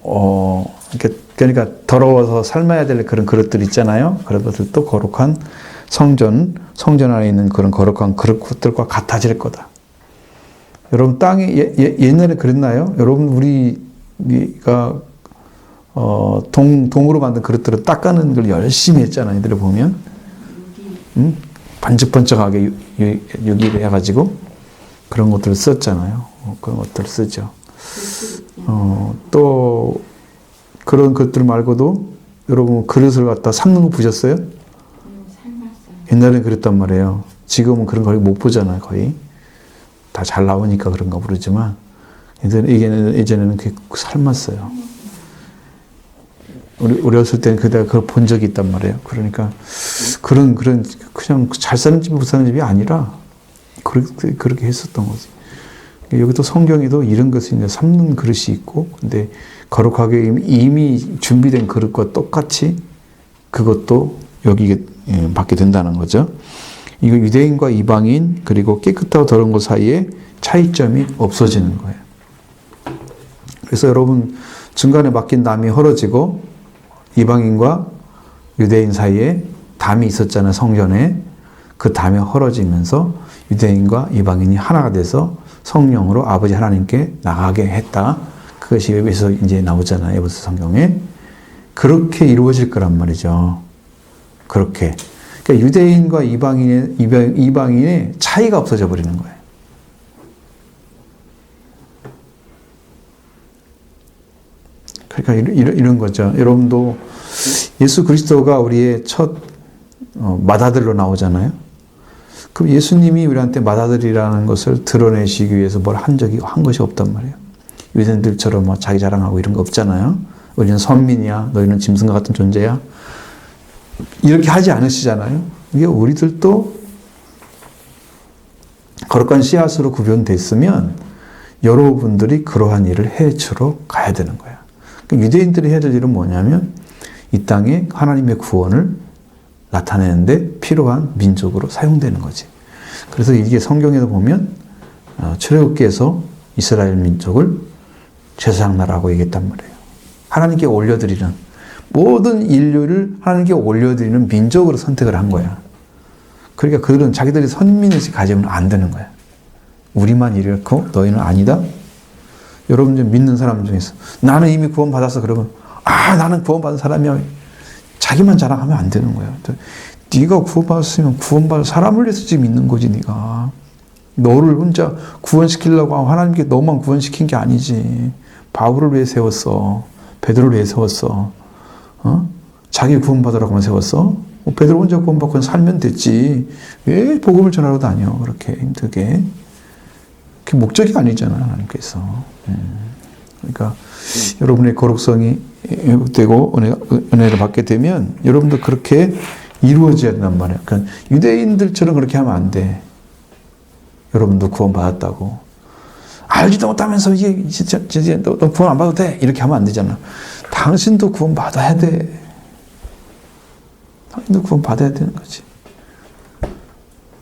그러니까 더러워서 삶아야 될 그런 그릇들 있잖아요. 그런 것들도 거룩한 성전 안에 있는 그런 거룩한 그릇들과 같아질 거다. 여러분 땅에 옛날에 그랬나요? 여러분 우리가 동으로 만든 그릇들을 닦아내는 걸 열심히 했잖아요. 이들을 보면 반짝반짝하게 유기를 해가지고 그런 것들을 썼잖아요. 그런 것들을 쓰죠. 또 그런 것들 말고도 여러분 그릇을 갖다 삶는 거 보셨어요? 옛날에는 그랬단 말이에요. 지금은 그런 거 못 보잖아요. 거의 다 잘 나오니까 그런가 모르지만 예전에는 그게 삶았어요. 우리 어렸을 때는 그걸 본 적이 있단 말이에요. 그러니까 그런 그냥 잘 사는 집 못 사는 집이 아니라 그렇게 했었던 거지. 여기도 성경에도 이런 것이 이제 삶는 그릇이 있고, 근데 거룩하게 이미 준비된 그릇과 똑같이 그것도 여기에 받게 된다는 거죠. 이거 유대인과 이방인 그리고 깨끗하고 더러운 것 사이에 차이점이 없어지는 거예요. 그래서 여러분 중간에 막힌 담이 헐어지고 이방인과 유대인 사이에 담이 있었잖아요. 성전에. 그 담이 헐어지면서 유대인과 이방인이 하나가 돼서 성령으로 아버지 하나님께 나가게 했다. 그것이 여기서 이제 나오잖아요. 에베소 성경에. 그렇게 이루어질 거란 말이죠. 그렇게. 그러니까 유대인과 이방인의 차이가 없어져 버리는 거예요. 그러니까 이런 거죠. 여러분도 예수 그리스도가 우리의 첫 맏아들로 나오잖아요. 그 예수님이 우리한테 맏아들이라는 것을 드러내시기 위해서 뭘 한 것이 없단 말이에요. 유대인들처럼 뭐 자기 자랑하고 이런 거 없잖아요. 우리는 선민이야. 너희는 짐승과 같은 존재야. 이렇게 하지 않으시잖아요. 이게 우리들도 거룩한 씨앗으로 구별됐으면 여러분들이 그러한 일을 해주러 가야 되는 거야. 그러니까 유대인들이 해야 될 일은 뭐냐면 이 땅에 하나님의 구원을 나타내는데 필요한 민족으로 사용되는 거지. 그래서 이게 성경에도 보면 출애굽기에서 이스라엘 민족을 제사장 나라고 얘기했단 말이에요. 하나님께 올려드리는 모든 인류를 하나님께 올려드리는 민족으로 선택을 한 거야. 그러니까 그들은 자기들이 선민의식 가지면 안 되는 거야. 우리만 이렇고 너희는 아니다. 여러분들 믿는 사람 중에서 나는 이미 구원받았어 그러면 나는 구원받은 사람이야. 자기만 자랑하면 안 되는 거야. 네가 구원받았으면 구원받은 사람을 위해서 지금 있는 거지 네가. 너를 혼자 구원시키려고 하나님께 너만 구원시킨 게 아니지. 바울을 왜 세웠어? 베드로를 왜 세웠어? 자기 구원받으라고만 세웠어? 베드로 혼자 구원받고 살면 됐지. 왜 복음을 전하러 다녀? 그렇게 힘들게. 그게 목적이 아니잖아 하나님께서. 그러니까 여러분의 거룩성이 회복되고 은혜를 받게 되면 여러분도 그렇게 이루어져야 된단 말이에요. 그러니까 유대인들처럼 그렇게 하면 안 돼. 여러분도 구원받았다고. 알지도 못하면서 이제 너 구원 안 받아도 돼. 이렇게 하면 안 되잖아. 당신도 구원 받아야 돼. 당신도 구원 받아야 되는 거지.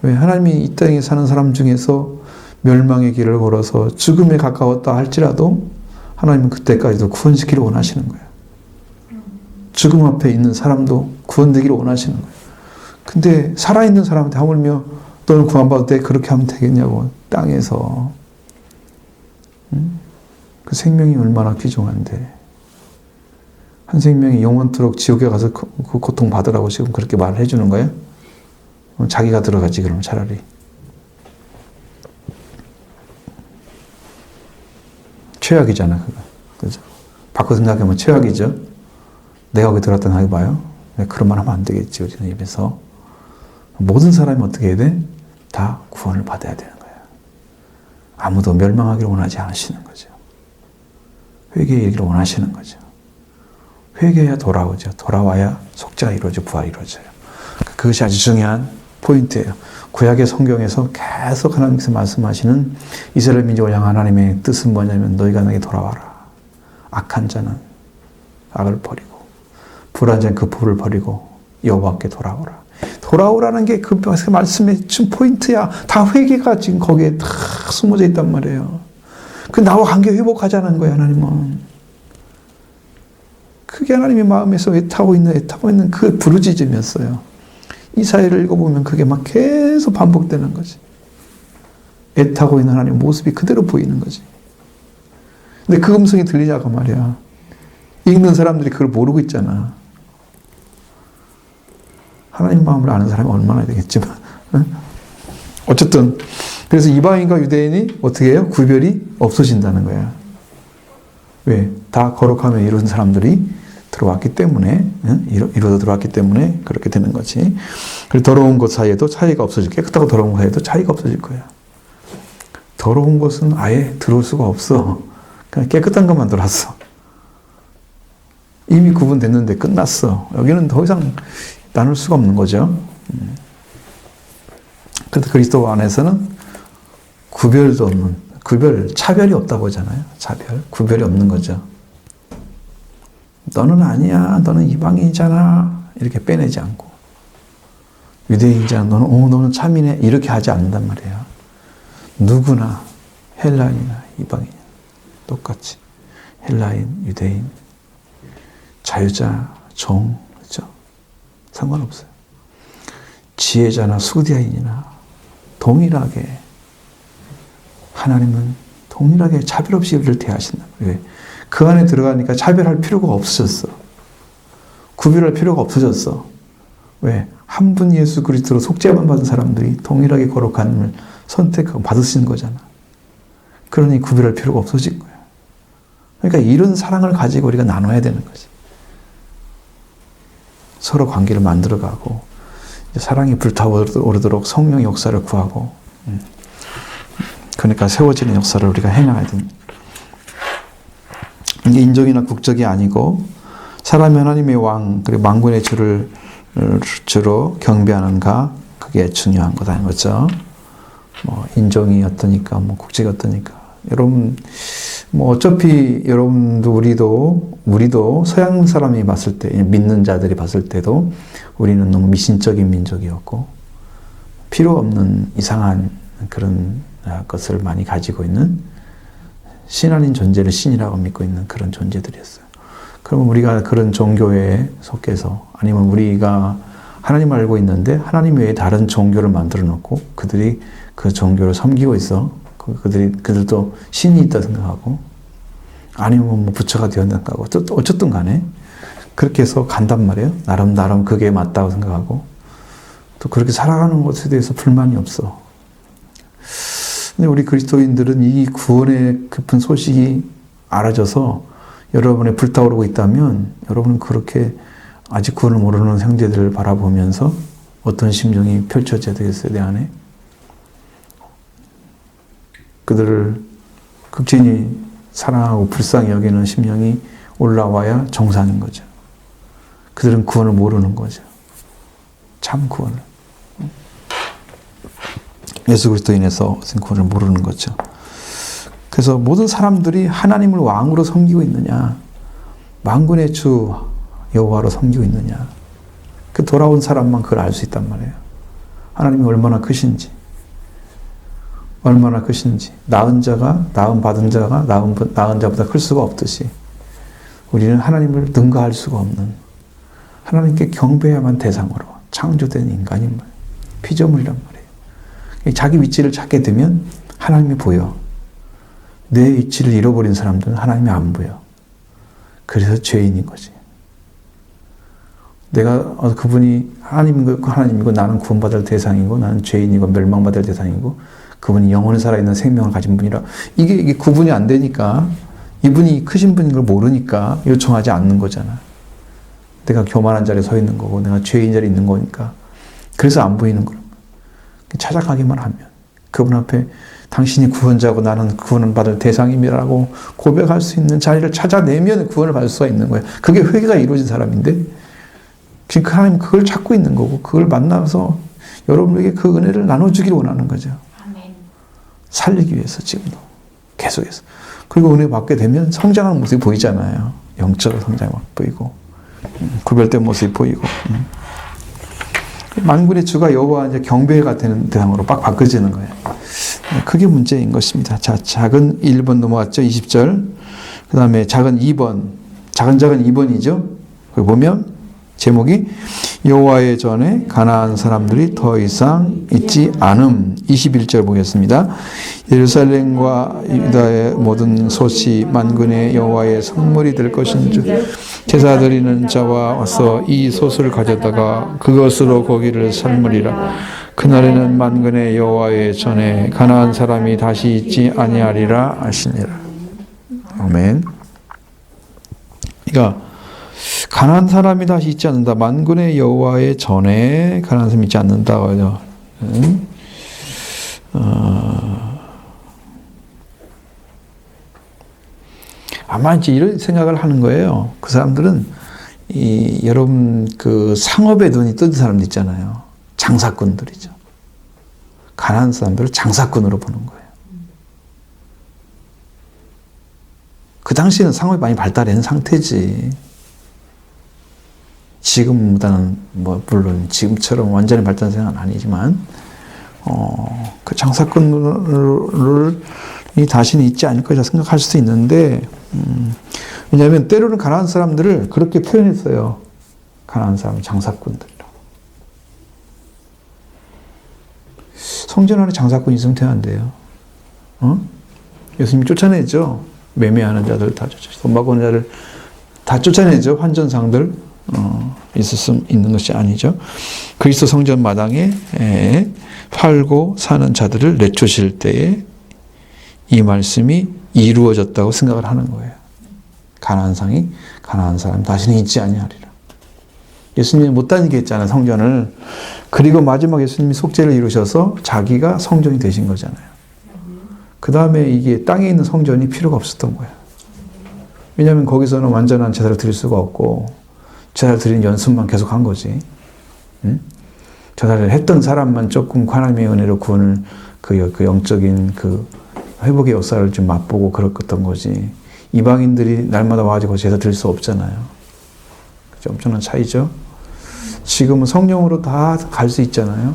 왜? 하나님이 이 땅에 사는 사람 중에서 멸망의 길을 걸어서 죽음에 가까웠다 할지라도 하나님은 그때까지도 구원시키를 원하시는 거예요. 죽음 앞에 있는 사람도 구원되기를 원하시는 거예요. 근데 살아있는 사람한테 하물며 너는 구원받을 때 그렇게 하면 되겠냐고. 땅에서. 그 생명이 얼마나 귀중한데. 한 생명이 영원토록 지옥에 가서 그 고통 받으라고 지금 그렇게 말을 해주는 거예요? 자기가 들어가지 그럼 차라리. 최악이잖아 그거. 그죠? 바꿔 생각하면 최악이죠. 내가 거기 들어갔다 나게 봐요. 그런 말 하면 안 되겠지 우리는 입에서. 모든 사람이 어떻게 해야 돼? 다 구원을 받아야 되는 거야. 아무도 멸망하기를 원하지 않으시는 거죠. 회개하기를 원하시는 거죠. 회개해야 돌아오죠. 돌아와야 속죄가 이루어지고 부활이 이루어져요. 그것이 아주 중요한 포인트예요. 구약의 성경에서 계속 하나님께서 말씀하시는 이스라엘 민족을 향한 하나님의 뜻은 뭐냐면 너희가 내게 돌아와라. 악한 자는 악을 버리고 불한 자는 그 불을 버리고 여호와께 돌아오라. 돌아오라는 게 그 말씀의 준 포인트야. 다 회개가 지금 거기에 다 숨어져 있단 말이에요. 그 나와 관계 회복하자는 거예요, 하나님은. 그게 하나님의 마음에서 애타고 있는 그 부르짖음이었어요. 이사야를 읽어보면 그게 막 계속 반복되는 거지. 애타고 있는 하나님의 모습이 그대로 보이는 거지. 근데 그 음성이 들리냐고 말이야. 읽는 사람들이 그걸 모르고 있잖아. 하나님 마음을 아는 사람이 얼마나 되겠지만. 어쨌든 그래서 이방인과 유대인이 어떻게 해요? 구별이 없어진다는 거야. 왜? 다 거룩함에 이룬 사람들이 들어왔기 때문에, 이루어져 들어왔기 때문에 그렇게 되는 거지. 그리고 더러운 것 사이에도 차이가 없어질, 깨끗하고 더러운 것 사이에도 차이가 없어질 거야. 더러운 것은 아예 들어올 수가 없어. 그냥 깨끗한 것만 들어왔어. 이미 구분됐는데 끝났어. 여기는 더 이상 나눌 수가 없는 거죠. 그래서 그리스도 안에서는 구별도 없는, 차별이 없다고 하잖아요. 구별이 없는 거죠. 너는 아니야. 너는 이방인이잖아. 이렇게 빼내지 않고. 유대인이잖아. 너는 참이네. 이렇게 하지 않는단 말이에요. 누구나 헬라인이나 이방인 똑같이. 헬라인, 유대인, 자유자, 종, 그렇죠? 상관없어요. 지혜자나 수디아인이나 동일하게 하나님은 동일하게 차별 없이 우리를 대하신다. 왜? 그 안에 들어가니까 차별할 필요가 없어졌어. 구별할 필요가 없어졌어. 왜? 한 분 예수 그리스도로 속죄만 받은 사람들이 동일하게 거룩함을 선택하고 받으신 거잖아. 그러니 구별할 필요가 없어진 거야. 그러니까 이런 사랑을 가지고 우리가 나눠야 되는 거지. 서로 관계를 만들어가고 사랑이 불타오르도록 성령의 역사를 구하고, 그러니까 세워지는 역사를 우리가 행해야 됩니다. 이게 인종이나 국적이 아니고 사람이 하나님의 왕 그리고 만군의 주로 경배하는가, 그게 중요한 거다는 거죠. 뭐 인종이 어떠니까, 뭐 국적이 어떠니까. 여러분, 뭐 어차피 여러분도 우리도 서양 사람이 봤을 때, 믿는 자들이 봤을 때도 우리는 너무 미신적인 민족이었고 필요 없는 이상한 그런 것을 많이 가지고 있는, 신 아닌 존재를 신이라고 믿고 있는 그런 존재들이었어요. 그러면 우리가 그런 종교에 속해서, 아니면 우리가 하나님 알고 있는데 하나님 외에 다른 종교를 만들어 놓고 그들이 그 종교를 섬기고 있어. 그들도 신이 있다 생각하고, 아니면 뭐 부처가 되었는가 하고, 어쨌든 간에 그렇게 해서 간단 말이에요. 나름 그게 맞다고 생각하고, 또 그렇게 살아가는 것에 대해서 불만이 없어. 근데 우리 그리스도인들은 이 구원의 깊은 소식이 알아져서 여러분의 불타오르고 있다면, 여러분은 그렇게 아직 구원을 모르는 형제들을 바라보면서 어떤 심정이 펼쳐져야 되겠어요, 내 안에? 그들을 극진히 사랑하고 불쌍히 여기는 심령이 올라와야 정상인 거죠. 그들은 구원을 모르는 거죠. 참 구원을. 예수 그리스도로 인해서 구원을 모르는 거죠. 그래서 모든 사람들이 하나님을 왕으로 섬기고 있느냐, 만군의 주 여호와로 섬기고 있느냐, 그 돌아온 사람만 그걸 알 수 있단 말이에요. 하나님이 얼마나 크신지, 낳은 받은 자가 낳은 자보다 클 수가 없듯이 우리는 하나님을 능가할 수가 없는, 하나님께 경배해야만 대상으로 창조된 인간인 말이에요. 피조물이란 말이에요. 자기 위치를 찾게 되면 하나님이 보여. 내 위치를 잃어버린 사람들은 하나님이 안 보여. 그래서 죄인인 거지. 내가 그분이 하나님이고 나는 구원받을 대상이고 나는 죄인이고 멸망받을 대상이고, 그분이 영원히 살아있는 생명을 가진 분이라, 이게 구분이 안 되니까, 이분이 크신 분인 걸 모르니까 요청하지 않는 거잖아. 내가 교만한 자리에 서 있는 거고 내가 죄인 자리에 있는 거니까. 그래서 안 보이는 거란 말이야. 찾아가기만 하면 그분 앞에 당신이 구원자고 나는 구원을 받을 대상임이라고 고백할 수 있는 자리를 찾아내면 구원을 받을 수가 있는 거예요. 그게 회개가 이루어진 사람인데, 지금 하나님 그걸 찾고 있는 거고, 그걸 만나서 여러분에게 그 은혜를 나눠주기를 원하는 거죠. 아멘. 살리기 위해서 지금도 계속해서. 그리고 은혜 받게 되면 성장하는 모습이 보이잖아요. 영적으로 성장이 막 보이고, 구별된 모습이 보이고. 만군의 주가 여호와 이제 경배가 되는 대상으로 막 바뀌어지는 거예요. 그게 문제인 것입니다. 자, 작은 1번 넘어갔죠. 20절. 그 다음에 작은 2번. 작은 2번이죠. 거기 보면 제목이 여호와의 전에 가나안 사람들이 더 이상 있지 않음. 21절 보겠습니다. 예루살렘과 유다의 모든 솥이 만군의 여호와의 성물이 될 것인 줄 제사 드리는 자와 와서 이 솥을 가져다가 그것으로 고기를 삶으리라. 그날에는 만군의 여호와의 전에 가나안 사람이 다시 있지 아니하리라 하시니라. 아멘. 그러니까 가나안 사람이 다시 있지 않는다. 만군의 여호와의 전에 가나안 사람이 있지 않는다고요. 아마 이제 이런 생각을 하는 거예요. 그 사람들은 여러분 그 상업에 눈이 뜬 사람들 있잖아요. 장사꾼들이죠. 가나안 사람들을 장사꾼으로 보는 거예요. 그 당시에는 상업이 많이 발달한 상태지. 지금보다는 뭐 물론 지금처럼 완전히 발달한 생각은 아니지만, 그 장사꾼이 다시는 있지 않을 것이라 생각할 수도 있는데, 왜냐하면 때로는 가나안 사람들을 그렇게 표현했어요. 가나안 사람 장사꾼들이라고. 성전 안에 장사꾼이 있으면 되는데요. 예수님이 쫓아내죠. 매매하는 자들 다 쫓아내죠. 돈 바꾸는 자들 다 쫓아내죠. 환전상들 있을 수 있는 것이 아니죠. 그리스도 성전 마당에 팔고 사는 자들을 내쫓을 때에 이 말씀이 이루어졌다고 생각을 하는 거예요. 가나안 사람 다시는 있지 아니하리라. 예수님이 못 다니게 했잖아요, 성전을. 그리고 마지막 예수님이 속죄를 이루셔서 자기가 성전이 되신 거잖아요. 그 다음에 이게 땅에 있는 성전이 필요가 없었던 거예요. 왜냐하면 거기서는 완전한 제사를 드릴 수가 없고 제사를 드리는 연습만 계속 한 거지. 응? 제사를 했던 사람만 조금 하나님의 은혜로 구원을 그 영적인 그 회복의 역사를 좀 맛보고 그랬던 거지. 이방인들이 날마다 와가지고 제사 드릴 수 없잖아요. 그죠? 엄청난 차이죠. 지금은 성령으로 다 갈 수 있잖아요.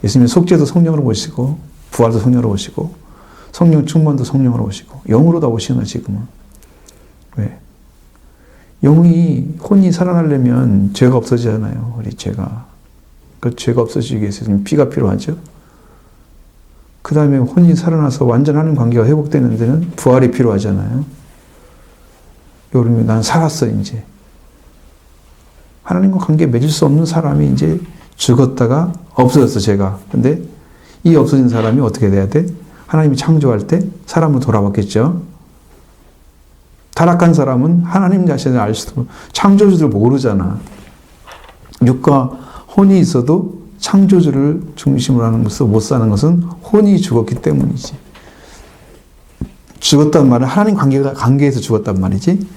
예수님의 속죄도 성령으로 오시고 부활도 성령으로 오시고 성령 충만도 성령으로 오시고 영으로 다 오시는 거예요. 지금은. 왜? 영이 혼이 살아나려면 죄가 없어지잖아요. 우리 죄가. 그 죄가 없어지기 위해서 피가 필요하죠. 그 다음에 혼이 살아나서 완전 하나님 관계가 회복되는 데는 부활이 필요하잖아요. 여러분, 난 살았어, 이제. 하나님과 관계 맺을 수 없는 사람이 이제 죽었다가 없어졌어, 죄가. 근데 이 없어진 사람이 어떻게 돼야 돼? 하나님이 창조할 때 사람으로 돌아왔겠죠. 타락한 사람은 하나님 자신을 알 수도, 창조주를 모르잖아. 육과 혼이 있어도 창조주를 중심으로 하는 것으로 못 사는 것은 혼이 죽었기 때문이지. 죽었단 말은 하나님 관계에서 죽었단 말이지.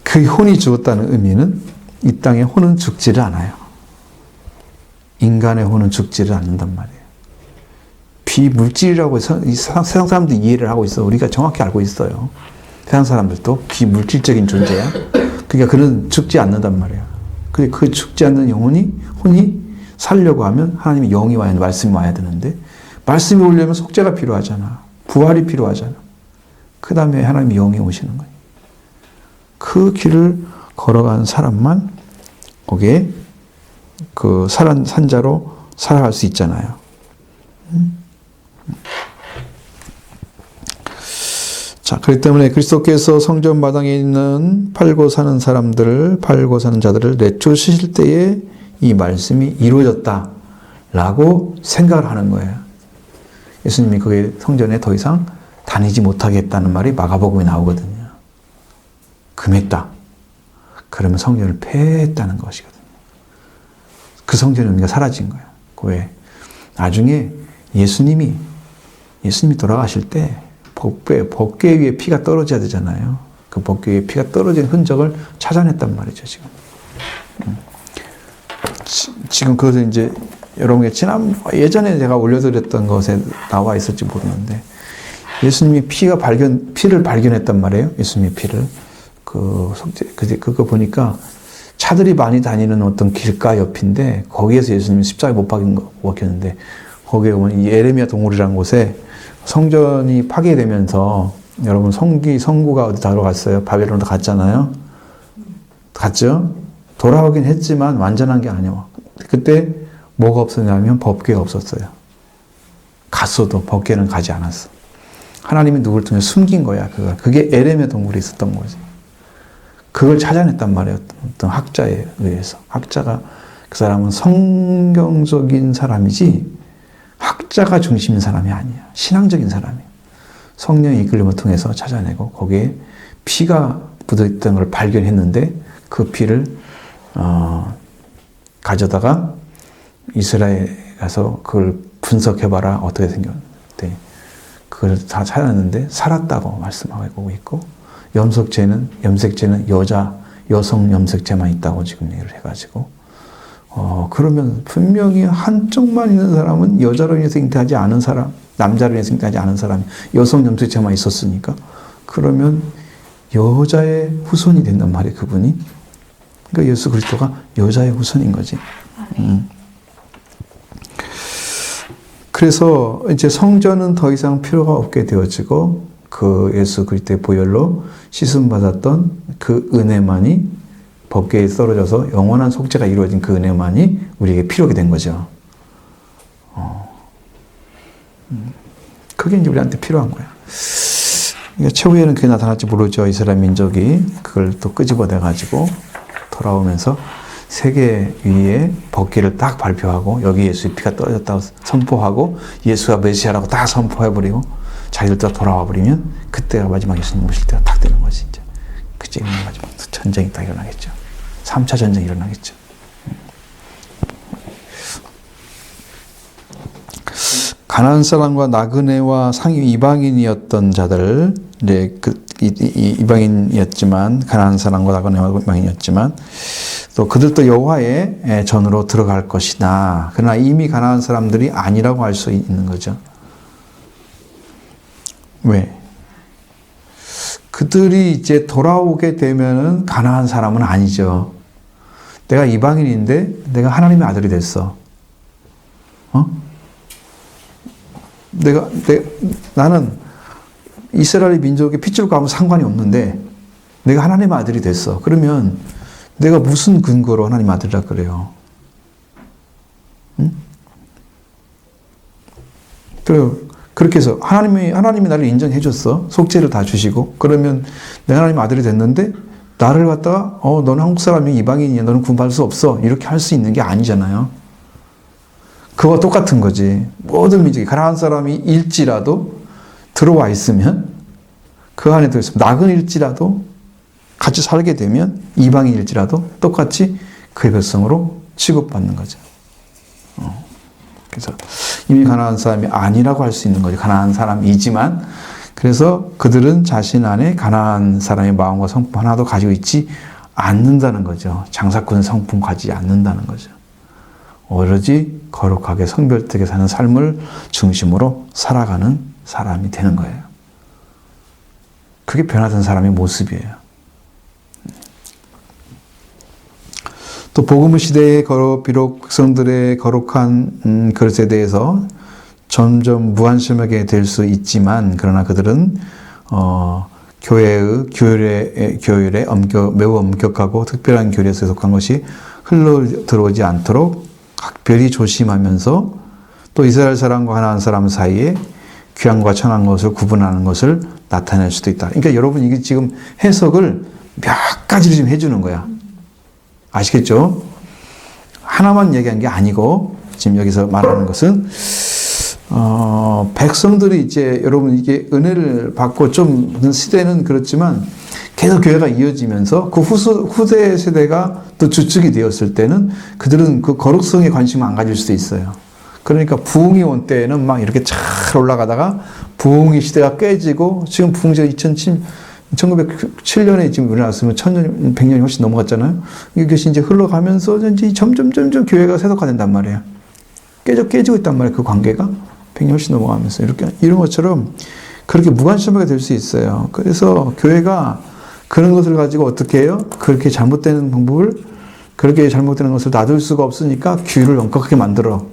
그 혼이 죽었다는 의미는 이 땅의 혼은 죽지를 않아요. 인간의 혼은 죽지를 않는단 말이에요. 비물질이라고 세상 사람들이 이해를 하고 있어. 우리가 정확히 알고 있어요. 세상 사람들도 비물질적인 존재야. 그러니까 그는 죽지 않는단 말이에요. 그 죽지 않는 혼이 살려고 하면 하나님의 영이 와야, 말씀이 와야 되는데, 말씀이 오려면 속죄가 필요하잖아. 부활이 필요하잖아. 그 다음에 하나님의 영이 오시는 거예요. 그 길을 걸어간 사람만 거기에 그 산자로 살아갈 수 있잖아요. 자, 그렇기 때문에 그리스도께서 성전 마당에 있는 팔고 사는 자들을 내쫓으실 때에 이 말씀이 이루어졌다라고 생각을 하는 거예요. 예수님이 그게 성전에 더 이상 다니지 못하게 했다는 말이 마가복음에 나오거든요. 금했다. 그러면 성전을 폐했다는 것이거든요. 그 성전의 의미가 사라진 거예요. 왜? 나중에 예수님이 돌아가실 때 법궤 위에 피가 떨어져야 되잖아요. 그 법궤 위에 피가 떨어진 흔적을 찾아냈단 말이죠, 지금. 지금 그것은 이제 여러분의 예전에 제가 올려드렸던 것에 나와 있을지 모르는데, 예수님이 피를 발견했단 말이에요. 예수님의 피를. 그거 보니까 차들이 많이 다니는 어떤 길가 옆인데, 거기에서 예수님이 십자가에 못 박혔는데, 거기에 보면 이 에레미야 동굴이라는 곳에 성전이 파괴되면서, 여러분 성구가 어디 들어갔어요? 바벨론으로 갔잖아요. 갔죠? 돌아오긴 했지만 완전한 게 아니에요. 그때 뭐가 없었냐면 법궤가 없었어요. 갔어도 법궤는 가지 않았어. 하나님이 누구를 통해 숨긴 거야. 그게 에레미야 동굴에 있었던 거지. 그걸 찾아냈단 말이에요. 어떤 학자에 의해서. 학자가, 그 사람은 성경적인 사람이지 학자가 중심인 사람이 아니야. 신앙적인 사람이에요. 성령의 이끌림을 통해서 찾아내고 거기에 피가 묻어있던 걸 발견했는데, 그 피를 가져다가 이스라엘에 가서 그걸 분석해봐라. 어떻게 생겼는데, 그걸 다 찾았는데 살았다고 말씀하고 있고, 염색체는 여성 염색체만 있다고 지금 얘기를 해가지고, 그러면 분명히 한쪽만 있는 사람은 여자로 인해서 잉태하지 않은 사람, 남자로 인해서 잉태하지 않은 사람이 여성 염색체만 있었으니까, 그러면 여자의 후손이 된단 말이에요, 그분이. 그러니까 예수 그리스도가 여자의 후손인 거지. 그래서 이제 성전은 더 이상 필요가 없게 되어지고, 그 예수 그리스도의 보혈로 씻음 받았던 그 은혜만이, 법궤에 떨어져서 영원한 속죄가 이루어진 그 은혜만이 우리에게 필요하게 된 거죠. 그게 이제 우리한테 필요한 거야. 그러니까 최후에는 그게 나타날지 모르죠. 이스라엘 민족이 그걸 또 끄집어내가지고 돌아오면서 세계 위에 법궤를 딱 발표하고, 여기 예수의 피가 떨어졌다고 선포하고, 예수가 메시아라고 딱 선포해버리고, 자기들도 돌아와 버리면, 그때가 마지막 예수님 오실 때가 딱 되는 거지, 이제. 그때 마지막 전쟁이 딱 일어나겠죠. 3차 전쟁이 일어나겠죠. 가나안 사람과 나그네와 상위 이방인이었던 자들, 이제 이방인이었지만 가나안 사람과 나그네와 이방인이었지만 또 그들도 여호와의 전으로 들어갈 것이다. 그러나 이미 가나안 사람들이 아니라고 할 수 있는 거죠. 왜? 그들이 이제 돌아오게 되면은 가나안 사람은 아니죠. 내가 이방인인데 내가 하나님의 아들이 됐어. 나는 이스라엘 민족의 핏줄과 아무 상관이 없는데 내가 하나님의 아들이 됐어. 그러면 내가 무슨 근거로 하나님 아들이라 그래요? 응? 그렇게 해서 하나님이 나를 인정해 줬어. 속죄를 다 주시고. 그러면 내가 하나님의 아들이 됐는데 나를 갖다가 너는 한국 사람이 이방인이야. 너는 구원받을 수 없어. 이렇게 할 수 있는 게 아니잖아요. 그와 똑같은 거지. 모든 민족이 가나안 사람이 일지라도 들어와 있으면 그 안에 들어있으면 나그네일지라도 같이 살게 되면 이방인일지라도 똑같이 그의 백성으로 취급받는 거죠. 그래서 이미 가나안 사람이 아니라고 할 수 있는 거죠. 가나안 사람이지만 그래서 그들은 자신 안에 가나안 사람의 마음과 성품 하나도 가지고 있지 않는다는 거죠. 장사꾼 성품 가지지 않는다는 거죠. 오로지 거룩하게 성별되게 사는 삶을 중심으로 살아가는 사람이 되는 거예요. 그게 변화된 사람의 모습이에요. 또 복음 시대의 비록 백성들의 거룩한 그릇에 대해서 점점 무관심하게 될 수 있지만 그러나 그들은 교회의 교율에 매우 엄격하고 특별한 교리에 속한 것이 흘러 들어오지 않도록 각별히 조심하면서 또 이스라엘 사람과 가나안 사람 사이에 귀한 천한 것을 구분하는 것을 나타낼 수도 있다. 그러니까 여러분 이게 지금 해석을 몇 가지를 지금 해주는 거야. 아시겠죠? 하나만 얘기한 게 아니고 지금 여기서 말하는 것은 백성들이 이제 여러분 이게 은혜를 받고 좀 시대는 그렇지만 계속 교회가 이어지면서 그 후대 세대가 또 주축이 되었을 때는 그들은 그 거룩성에 관심을 안 가질 수도 있어요. 그러니까 부흥이 온 때에는 막 이렇게 잘 올라가다가 부흥의 시대가 깨지고 지금 부흥제가 1907년에 지금 일어났으면 1000년, 100년이 훨씬 넘어갔잖아요. 이것이 이제 흘러가면서 이제 점점 교회가 세속화된단 말이에요. 깨지고 있단 말이에요. 그 관계가 100년 훨씬 넘어가면서 이런 것처럼 그렇게 무관심하게 될 수 있어요. 그래서 교회가 그런 것을 가지고 어떻게 해요? 그렇게 잘못되는 방법을 그렇게 잘못되는 것을 놔둘 수가 없으니까 규율을 엄격하게 만들어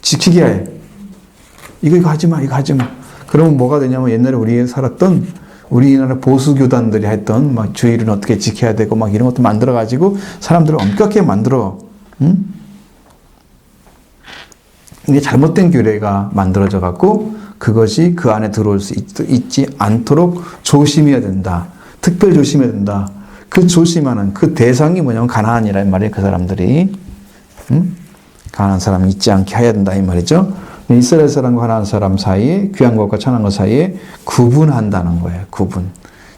지키게 해. 이거 하지 마. 그러면 뭐가 되냐면 옛날에 우리나라 보수교단들이 했던 막 주의를 어떻게 지켜야 되고 막 이런 것도 만들어 가지고 사람들을 엄격하게 만들어. 이게 잘못된 규례가 만들어져 갖고 그것이 그 안에 들어올 수 있지 않도록 조심해야 된다. 특별히 조심해야 된다. 그 조심하는 그 대상이 뭐냐면 가나안이란 말이에요. 그 사람들이. 가나안 사람이 있지 않게 해야 된다 이 말이죠. 이스라엘 사람과 가나안 사람 사이에 귀한 것과 천한 것 사이에 구분한다는 거예요. 구분.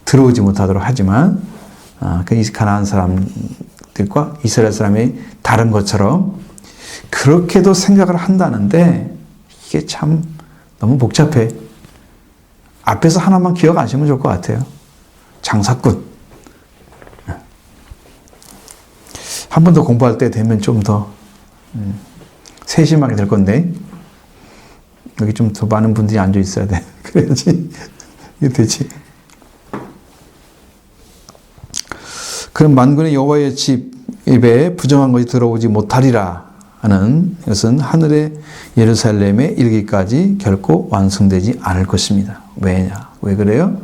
들어오지 못하도록 하지만 그 가나안 사람들과 이스라엘 사람이 다른 것처럼 그렇게도 생각을 한다는데 이게 참 너무 복잡해. 앞에서 하나만 기억하시면 좋을 것 같아요. 장사꾼. 한 번 더 공부할 때 되면 좀 더 세심하게 될 건데 여기 좀 더 많은 분들이 앉아 있어야 돼. 그래야지 이게 되지. 그럼 만군의 여호와의 집에 부정한 것이 들어오지 못하리라 하는 것은 하늘의 예루살렘에 이르기까지 결코 완성되지 않을 것입니다. 왜냐? 왜 그래요?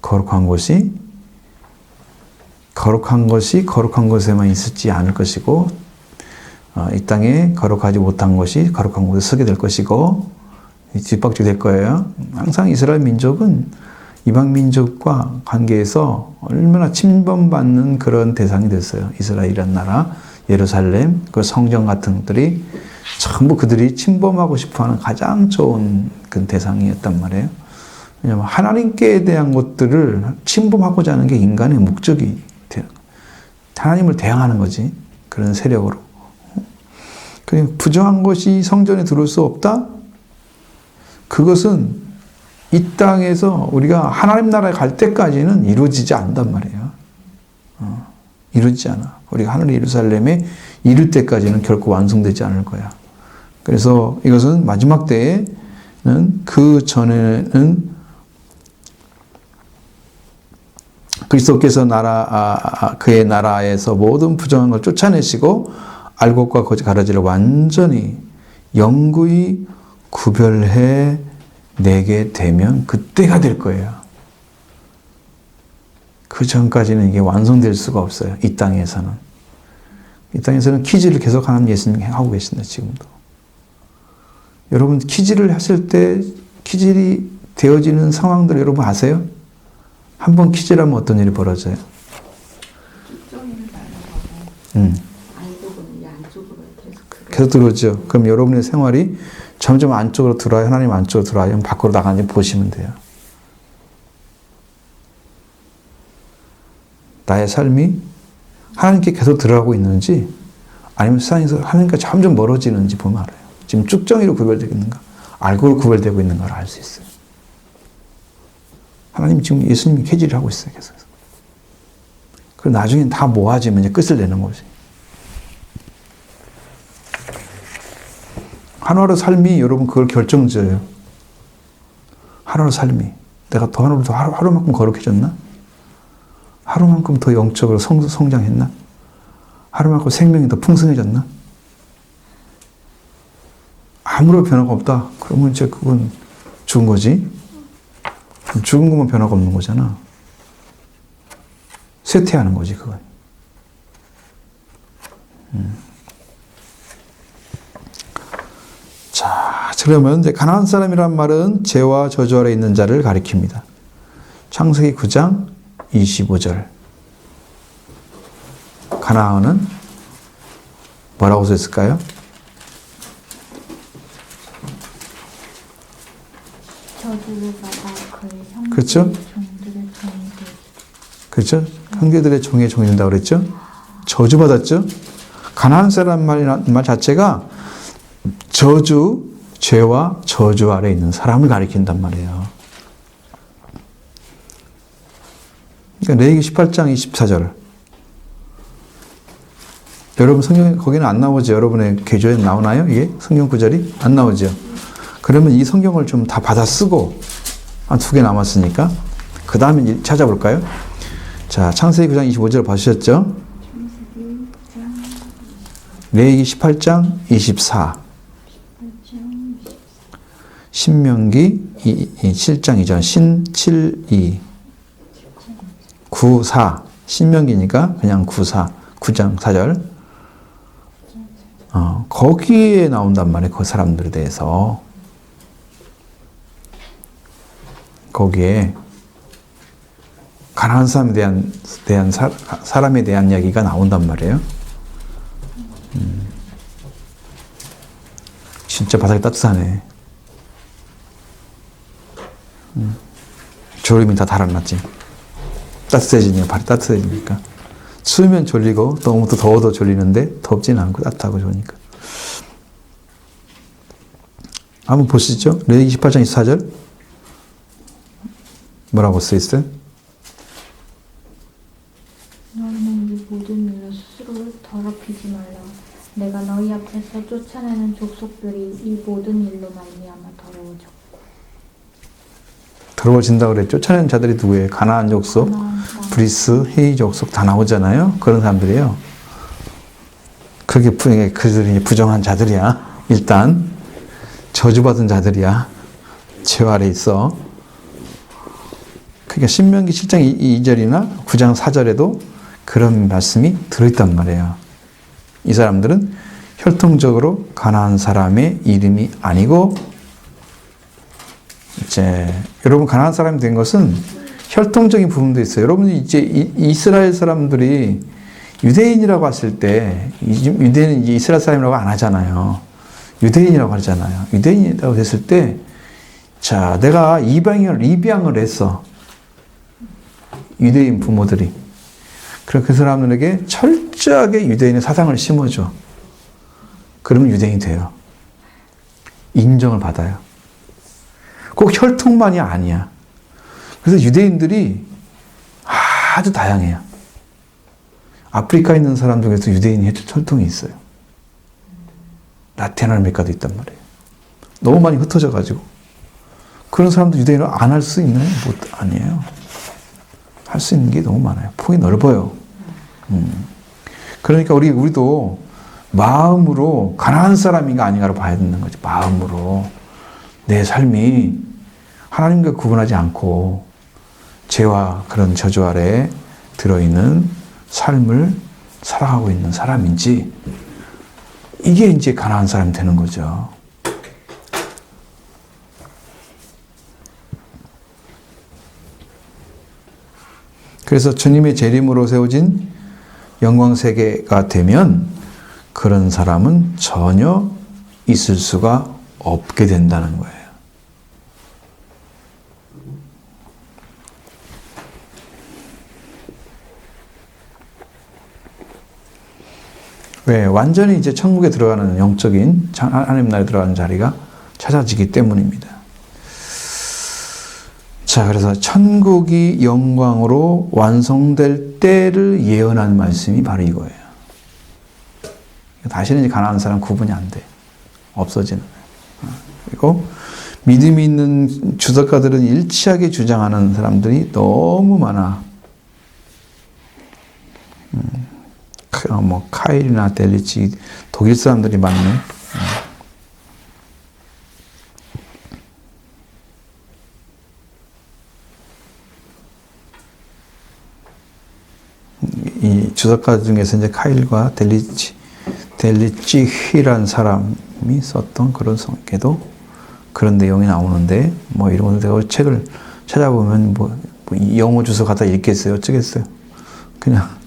거룩한 것이 거룩한 곳에만 있지 않을 것이고 이 땅에 거룩하지 못한 것이 거룩한 곳에 서게 될 것이고 뒷박질 될 거예요. 항상 이스라엘 민족은 이방 민족과 관계에서 얼마나 침범받는 그런 대상이 됐어요. 이스라엘이란 나라, 예루살렘, 그 성전 같은 것들이 전부 그들이 침범하고 싶어하는 가장 좋은 그 대상이었단 말이에요. 왜냐하면 하나님께 대한 것들을 침범하고자 하는 게 인간의 목적이 돼요. 하나님을 대항하는 거지. 그런 세력으로. 그리고 부정한 것이 성전에 들어올 수 없다? 그것은 이 땅에서 우리가 하나님 나라에 갈 때까지는 이루어지지 않단 말이에요. 이루어지지 않아. 우리가 하늘 예루살렘에 이룰 때까지는 결코 완성되지 않을 거야. 그래서 이것은 마지막 때에는 그 전에는 그리스도께서 그의 나라에서 모든 부정한 걸 쫓아내시고 알곡과 거짓 가라지를 완전히 영구히 구별해 내게 되면 그때가 될 거예요. 그 전까지는 이게 완성될 수가 없어요. 이 땅에서는. 이 땅에서는 키즈를 계속 하는 예수님이 하고 계신다, 지금도. 여러분, 키즈를 하실 때 키질이 되어지는 상황들 여러분 아세요? 한 번 키질하면 어떤 일이 벌어져요? 쭉정이를 날아가고 안쪽으로 안쪽으로 계속 들어오죠. 그럼 여러분의 생활이 점점 안쪽으로 들어와요. 하나님 안쪽으로 들어와요. 밖으로 나가는지 보시면 돼요. 나의 삶이 하나님께 계속 들어가고 있는지 아니면 세상에서 하나님과 점점 멀어지는지 보면 알아요. 지금 쭉정이로 구별되고 있는가? 알고로 구별되고 있는가를 알 수 있어요. 하나님 지금 예수님이 캐지를 하고 있어요. 계속해서. 그리고 나중엔 다 모아지면 이제 끝을 내는 거지. 하루하루 삶이 여러분 그걸 결정지어요. 하루하루 삶이. 내가 더 하루만큼 거룩해졌나? 하루만큼 더 영적으로 성장했나? 하루만큼 생명이 더 풍성해졌나? 아무런 변화가 없다. 그러면 이제 그건 죽은 거지. 죽은 것만 변화가 없는 거잖아. 쇠퇴하는 거지, 그건. 자, 그러면 이제 가나안 사람이란 말은 죄와 저주 아래 있는 자를 가리킵니다. 창세기 9장 25절. 가나안은 뭐라고 써 있을까요? 저주를 받아 그의 형제의 그렇죠? 종들의 종이 되리라. 그렇죠? 형제들의 종의 종이 된다고 그랬죠? 저주받았죠? 가나안 사람 말 자체가 저주, 죄와 저주 아래 있는 사람을 가리킨단 말이에요. 그러니까 레위기 18장 24절. 여러분 성경에 거기는 안 나오죠? 여러분의 개조에 나오나요? 이게 성경 구절이 안 나오죠? 그러면 이 성경을 좀 다 받아 쓰고 한 2개 남았으니까 그 다음에 찾아볼까요? 자, 창세기 9장 25절 봐주셨죠? 레위기 18장 24. 신명기 7장 2절 신 7, 2 9, 4 신명기니까 그냥 9, 4 9장 4절 거기에 나온단 말이에요. 그 사람들에 대해서 거기에 가난한 사람에 대한 사람에 대한 이야기가 나온단 말이에요. 진짜 바닥이 따뜻하네. 졸음이 다 달아났지. 따뜻해지니까, 발이 따뜻해지니까. 추우면 졸리고, 너무 또 더워도 졸리는데, 덥지는 않고 따뜻하고 좋으니까. 한번 보시죠. 레위기 18장 24절. 뭐라고 써 있어요? 너희는 이 모든 일로 스스로를 더럽히지 말라. 내가 너희 앞에서 쫓아내는 족속들이 이 모든 일로 말미암아 더러워졌고. 더러워진다고 그래. 쫓아내는 자들이 누구예요? 가나안 족속, 브리스, 헤이 족속 다 나오잖아요. 그런 사람들이에요. 그들이 부정한 자들이야. 일단 저주받은 자들이야. 죄 아래 있어. 그러니까 신명기 7장 2절이나 9장 4절에도 그런 말씀이 들어있단 말이에요. 이 사람들은 혈통적으로 가나안 사람의 이름이 아니고 이제 여러분 가나안 사람이 된 것은 혈통적인 부분도 있어요. 여러분이 이제 이스라엘 사람들이 유대인이라고 했을 때 유대인은 이제 이스라엘 사람이라고 안 하잖아요. 유대인이라고 하잖아요. 유대인이라고 했을 때 자, 내가 이방인을 입양을 했어. 유대인 부모들이. 그럼 그 사람들에게 철저하게 유대인의 사상을 심어줘. 그러면 유대인이 돼요. 인정을 받아요. 꼭 혈통만이 아니야. 그래서 유대인들이 아주 다양해요. 아프리카에 있는 사람 중에서 유대인 혈통이 있어요. 라틴 아메리카도 있단 말이에요. 너무 많이 흩어져가지고. 그런 사람도 유대인을 안 할 수 있나요? 뭐, 아니에요. 할 수 있는 게 너무 많아요. 폭이 넓어요. 그러니까 우리도 마음으로 가난한 사람인가 아닌가를 봐야 되는 거죠. 마음으로. 내 삶이 하나님과 구분하지 않고 죄와 그런 저주 아래에 들어있는 삶을 살아가고 있는 사람인지, 이게 이제 가난한 사람이 되는 거죠. 그래서 주님의 재림으로 세워진 영광세계가 되면 그런 사람은 전혀 있을 수가 없게 된다는 거예요. 왜? 완전히 이제 천국에 들어가는 영적인 하나님 나라에 들어가는 자리가 찾아지기 때문입니다. 자, 그래서 천국이 영광으로 완성될 때를 예언한 말씀이 바로 이거예요. 다시는 이제 가난한 사람 구분이 안 돼. 없어지는. 그리고 믿음이 있는 주석가들은 일치하게 주장하는 사람들이 너무 많아. 뭐 카일이나 델리치, 독일 사람들이 많네. 이 주석가 중에서 이제 카일과 델리치히란 사람이 썼던 그런 성경에도 그런 내용이 나오는데, 뭐 이런 것들 책을 찾아보면 뭐 영어 주석 갖다 읽겠어요? 어쩌겠어요? 그냥.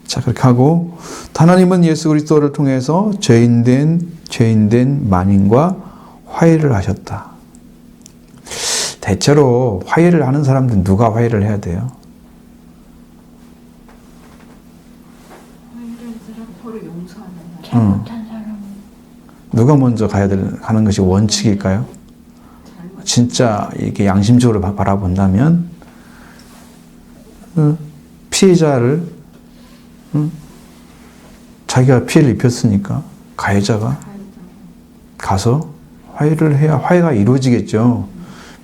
자, 그렇게 하고, 하나님은 예수 그리스도를 통해서 죄인된 만인과 화해를 하셨다. 대체로 화해를 하는 사람들은 누가 화해를 해야 돼요? 서로 용서하는 사람. 잘못한 사람. 누가 먼저 가는 것이 원칙일까요? 진짜 이게 양심적으로 바라본다면, 피해자를 자기가 피해를 입혔으니까 가해자가 가서 화해를 해야 화해가 이루어지겠죠.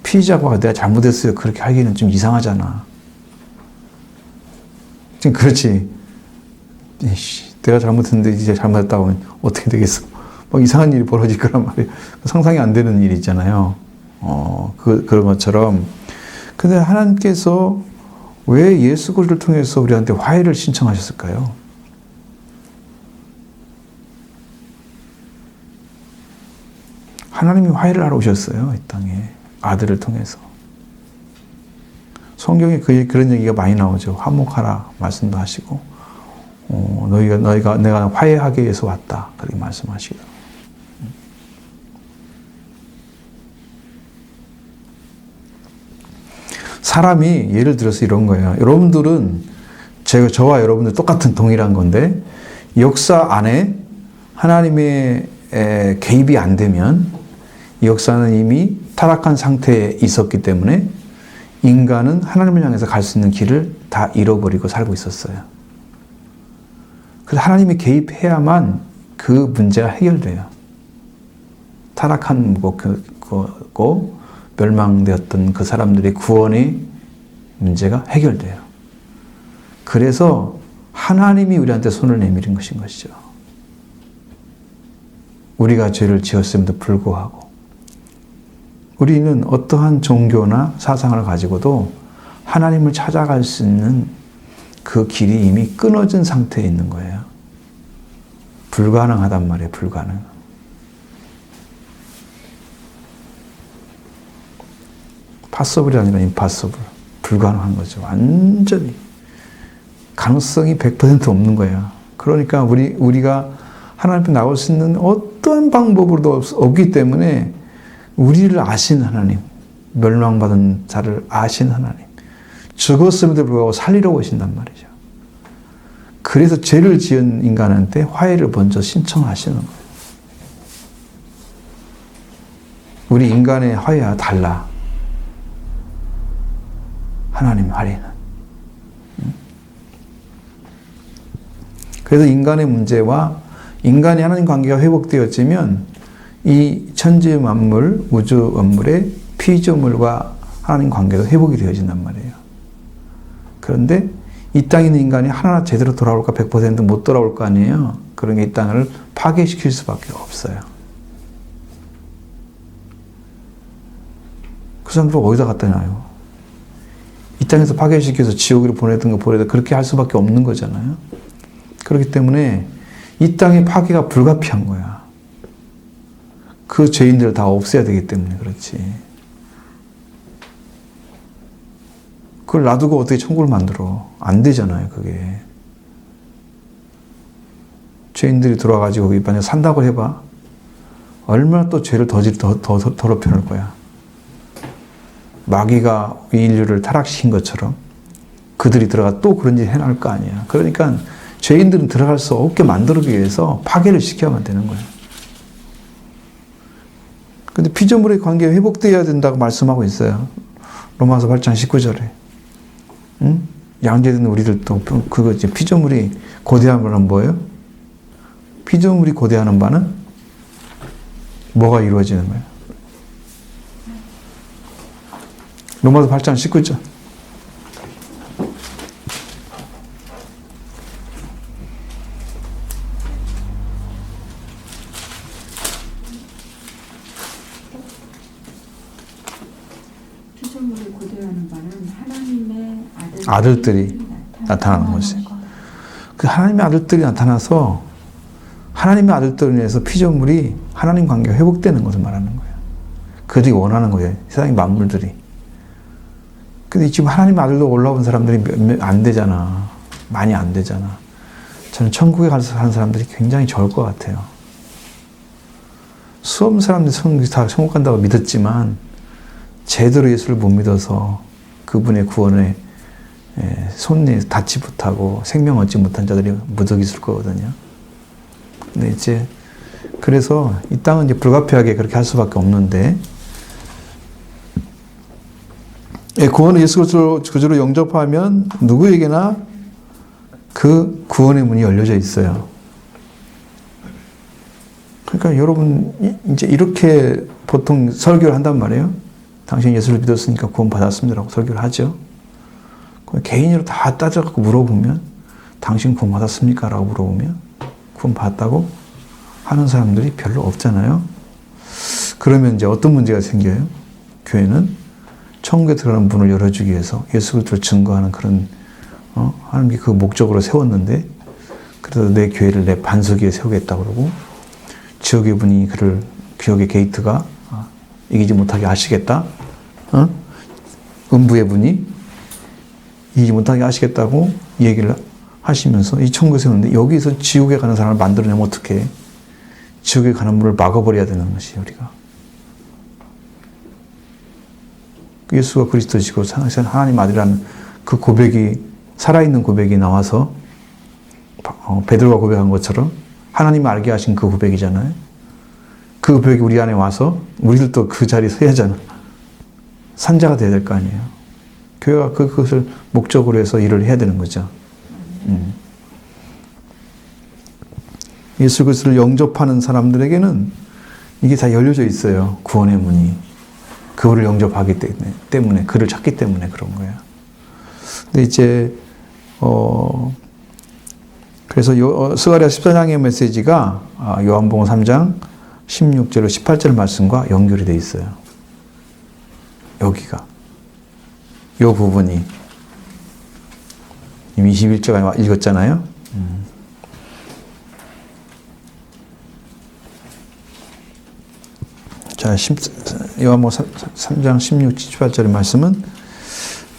피해자가 내가 잘못했어요, 그렇게 하기는 좀 이상하잖아. 지금 그렇지. 내가 잘못했는데 이제 잘못했다고 하면 어떻게 되겠어? 막 이상한 일이 벌어질 거란 말이에요. 상상이 안 되는 일이 있잖아요. 그런 것처럼. 근데 하나님께서 왜 예수 그리스도를 통해서 우리한테 화해를 신청하셨을까요? 하나님이 화해를 하러 오셨어요, 이 땅에. 아들을 통해서. 성경에 그런 얘기가 많이 나오죠. 화목하라 말씀도 하시고, 내가 화해하기 위해서 왔다, 그렇게 말씀하시고. 사람이 예를 들어서 이런 거예요. 여러분들은 저와 여러분들 똑같은 동일한 건데, 역사 안에 하나님의 개입이 안 되면 이 역사는 이미 타락한 상태에 있었기 때문에 인간은 하나님을 향해서 갈 수 있는 길을 다 잃어버리고 살고 있었어요. 그래서 하나님이 개입해야만 그 문제가 해결돼요. 타락한 거고 멸망되었던 그 사람들의 구원의 문제가 해결돼요. 그래서 하나님이 우리한테 손을 내밀은 것인 것이죠. 우리가 죄를 지었음에도 불구하고 우리는 어떠한 종교나 사상을 가지고도 하나님을 찾아갈 수 있는 그 길이 이미 끊어진 상태에 있는 거예요. 불가능하단 말이에요. 불가능. 파서블이 아니라 임파서블. 불가능한 거죠. 완전히. 가능성이 100% 없는 거예요. 그러니까 우리가 하나님 앞에 나올 수 있는 어떠한 방법으로도 없기 때문에 우리를 아신 하나님, 멸망받은 자를 아신 하나님, 죽었음에도 불구하고 살리러 오신단 말이죠. 그래서 죄를 지은 인간한테 화해를 먼저 신청하시는 거예요. 우리 인간의 화해와 달라. 하나님 화해는. 그래서 인간의 문제와 인간이 하나님 관계가 회복되어지면 이 천지 만물, 우주 만물의 피조물과 하나님 관계도 회복이 되어진단 말이에요. 그런데 이 땅에 있는 인간이 하나 제대로 돌아올까 100% 못 돌아올 거 아니에요. 그런 게 이 땅을 파괴시킬 수밖에 없어요. 그 사람들 어디다 갖다 놔요? 이 땅에서 파괴시켜서 지옥으로 보내든 거 보내든 그렇게 할 수밖에 없는 거잖아요. 그렇기 때문에 이 땅의 파괴가 불가피한 거야. 그 죄인들을 다 없애야 되기 때문에 그렇지. 그걸 놔두고 어떻게 천국을 만들어? 안 되잖아요, 그게. 죄인들이 돌아가지고 만약 산다고 해봐. 얼마나 또 죄를 더 더럽혀 놓을 거야. 마귀가 인류를 타락시킨 것처럼 그들이 들어가 또 그런 짓 해놓을 거 아니야. 그러니까 죄인들은 들어갈 수 없게 만들기 위해서 파괴를 시켜야만 되는 거예요. 근데 피조물의 관계가 회복되어야 된다고 말씀하고 있어요. 로마서 8장 19절에. 응? 양죄된 우리들도 그거지. 피조물이 고대하는 바는 뭐예요? 피조물이 고대하는 바는 뭐가 이루어지는 거예요? 로마서 8장 19절. 피조물을 고대하는 바는 하나님의 아들들이 나타나는 것이. 그 하나님의 아들들이 나타나서 하나님의 아들들을 위해서 피조물이 하나님 관계가 회복되는 것을 말하는 거예요. 그들이 원하는 거예요. 세상의 만물들이. 근데 지금 하나님의 아들로 올라온 사람들이 안 되잖아. 많이 안 되잖아. 저는 천국에 가서 사는 사람들이 굉장히 적을 것 같아요. 수없는 사람들이 다 천국 간다고 믿었지만 제대로 예수를 못 믿어서 그분의 구원에 손에 닿지 못하고 생명 얻지 못한 자들이 무더기 있을 거거든요. 근데 이제 그래서 이 땅은 이제 불가피하게 그렇게 할 수밖에 없는데 구원을 예수 그리스도로 영접하면 누구에게나 그 구원의 문이 열려져 있어요. 그러니까 여러분 이제 이렇게 보통 설교를 한단 말이에요. 당신 예수를 믿었으니까 구원 받았습니다라고 설교를 하죠. 개인으로 다 따져갖고 물어보면 당신 구원 받았습니까? 라고 물어보면 구원 받았다고 하는 사람들이 별로 없잖아요. 그러면 이제 어떤 문제가 생겨요? 교회는 천국에 들어가는 문을 열어주기 위해서 예수 그리스도를 증거하는 그런 하나님이 그 목적으로 세웠는데 그래서 내 교회를 내 반석 위에 세우겠다 그러고 지옥의 분이 그를 지옥의 게이트가 이기지 못하게 하시겠다. 음부의 분이 이기지 못하게 하시겠다고 얘기를 하시면서 이 천국에 세우는데 여기서 지옥에 가는 사람을 만들어내면 어떻게 지옥에 가는 문을 막아버려야 되는 것이 우리가. 예수가 그리스도시고 하나님 아들이라는 그 고백이 살아있는 고백이 나와서 베드로가 고백한 것처럼 하나님을 알게 하신 그 고백이잖아요. 그 고백이 우리 안에 와서 우리들도 그 자리에 서야 하잖아. 산자가 돼야 될 거 아니에요. 교회가 그것을 목적으로 해서 일을 해야 되는 거죠. 예수 그리스도를 영접하는 사람들에게는 이게 다 열려져 있어요. 구원의 문이. 그를 영접하기 때문에 그를 찾기 때문에 그런 거예요. 근데 이제 그래서 스가랴 14장의 메시지가 요한복음 3장 16절로 18절 말씀과 연결이 돼 있어요. 여기가 요 부분이 이미 21절까지 읽었잖아요. 자, 요한복음 3장 16, 18절의 말씀은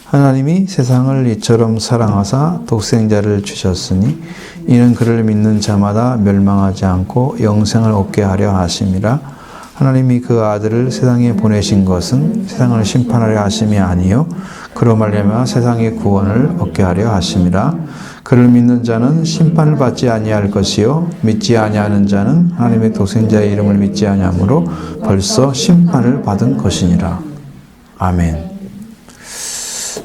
하나님이 세상을 이처럼 사랑하사 독생자를 주셨으니 이는 그를 믿는 자마다 멸망하지 않고 영생을 얻게 하려 하심이라. 하나님이 그 아들을 세상에 보내신 것은 세상을 심판하려 하심이 아니요 그로 말미암아 세상의 구원을 얻게 하려 하심이라. 그를 믿는 자는 심판을 받지 아니할 것이요 믿지 아니하는 자는 하나님의 독생자의 이름을 믿지 아니하므로 벌써 심판을 받은 것이니라. 아멘.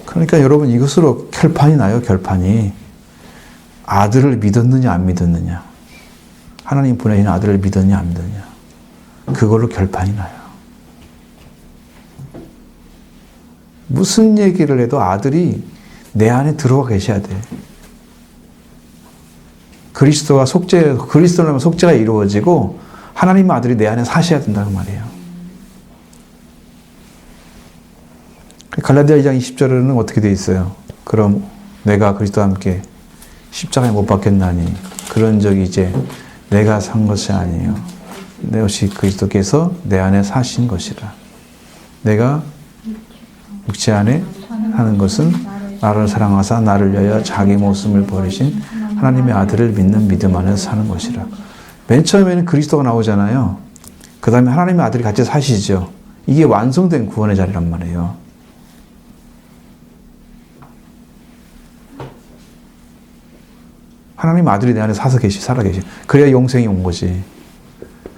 그러니까 여러분 이것으로 결판이 나요. 결판이. 아들을 믿었느냐 안 믿었느냐. 하나님 보내신 아들을 믿었느냐 안 믿었느냐. 그걸로 결판이 나요. 무슨 얘기를 해도 아들이 내 안에 들어와 계셔야 돼. 그리스도라면 속죄가 이루어지고 하나님의 아들이 내 안에 사셔야 된다는 말이에요. 갈라디아 2장 20절에는 어떻게 되어 있어요? 그럼 내가 그리스도와 함께 십자가에 못 박혔나니 그런 적이 이제 내가 산 것이 아니에요. 내 것이 그리스도께서 내 안에 사신 것이라. 내가 육체 안에 하는 것은 나를 사랑하사 나를 위하여 자기 목숨을 버리신 하나님의 아들을 믿는 믿음 안에서 사는 것이라. 맨 처음에는 그리스도가 나오잖아요. 그 다음에 하나님의 아들이 같이 사시죠. 이게 완성된 구원의 자리란 말이에요. 하나님의 아들이 내 안에 살아 계시. 그래야 영생이 온 거지.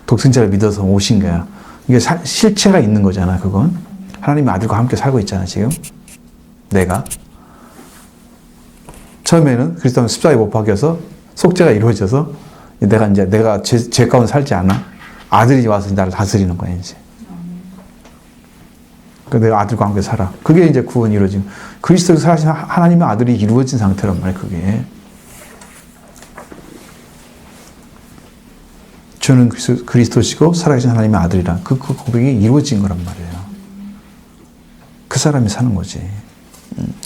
독생자를 믿어서 오신 거야. 이게 실체가 있는 거잖아, 그건. 하나님의 아들과 함께 살고 있잖아, 지금. 내가. 처음에는 그리스도는 십자가에 못 박혀서 속죄가 이루어져서 내가 죄 가운데 살지 않아. 아들이 와서 나를 다스리는 거야, 이제. 그래서 내가 아들과 함께 살아. 그게 이제 구원이 이루어진. 그리스도에서 사신 하나님의 아들이 이루어진 상태란 말이야, 그게. 주는 그리스도시고 살아계신 하나님의 아들이라. 그 고백이 이루어진 거란 말이에요. 그 사람이 사는 거지.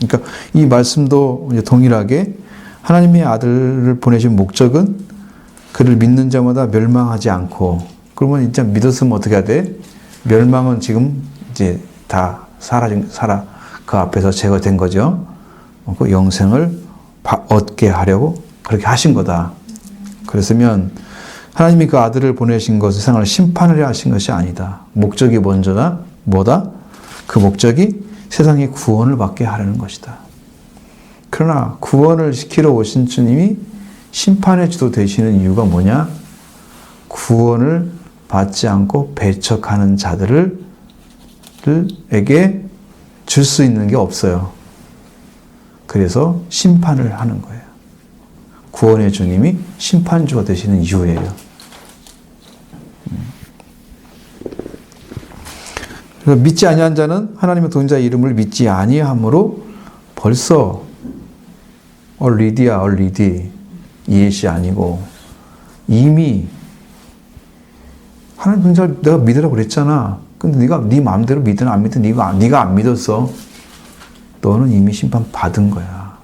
그러니까 이 말씀도 이제 동일하게 하나님의 아들을 보내신 목적은 그를 믿는 자마다 멸망하지 않고, 그러면 진짜 믿었으면 어떻게 해야 돼? 멸망은 지금 이제 다 그 앞에서 제거된 거죠. 그 영생을 얻게 하려고 그렇게 하신 거다. 그랬으면 하나님이 그 아들을 보내신 것은 세상을 심판을 하신 것이 아니다. 목적이 먼저다. 뭐다? 그 목적이 세상의 구원을 받게 하려는 것이다. 그러나 구원을 시키러 오신 주님이 심판의 주도 되시는 이유가 뭐냐? 구원을 받지 않고 배척하는 자들에게 줄 수 있는 게 없어요. 그래서 심판을 하는 거예요. 구원의 주님이 심판주가 되시는 이유예요. 그래서 믿지 아니한 자는 하나님의 동자의 이름을 믿지 아니함으로 벌써 already 이것이 아니고 이미 하나님 동자를 내가 믿으라고 그랬잖아. 근데 네가 네 마음대로 믿든 안 믿든 네가 안 믿었어. 너는 이미 심판 받은 거야.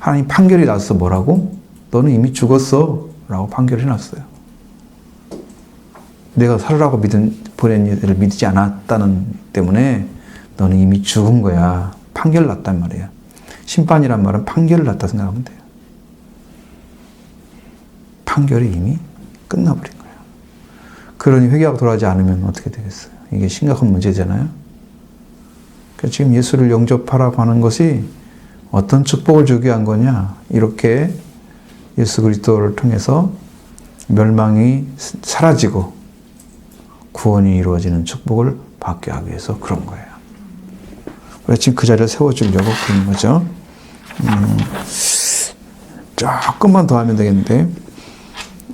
하나님 판결이 났어. 뭐라고? 너는 이미 죽었어. 라고 판결을 해놨어요. 내가 살으라고 보낸 애를 믿지 않았다는 때문에 너는 이미 죽은 거야. 판결을 났단 말이야. 심판이란 말은 판결을 났다 생각하면 돼요. 판결이 이미 끝나버린 거예요. 그러니 회개하고 돌아가지 않으면 어떻게 되겠어요? 이게 심각한 문제잖아요. 그러니까 지금 예수를 영접하라고 하는 것이 어떤 축복을 주기 위한 거냐? 이렇게 예수 그리스도를 통해서 멸망이 사라지고 구원이 이루어지는 축복을 받게 하기 위해서 그런 거예요. 그래서 지금 그 자리를 세워주려고 그런 거죠. 조금만 더 하면 되겠는데,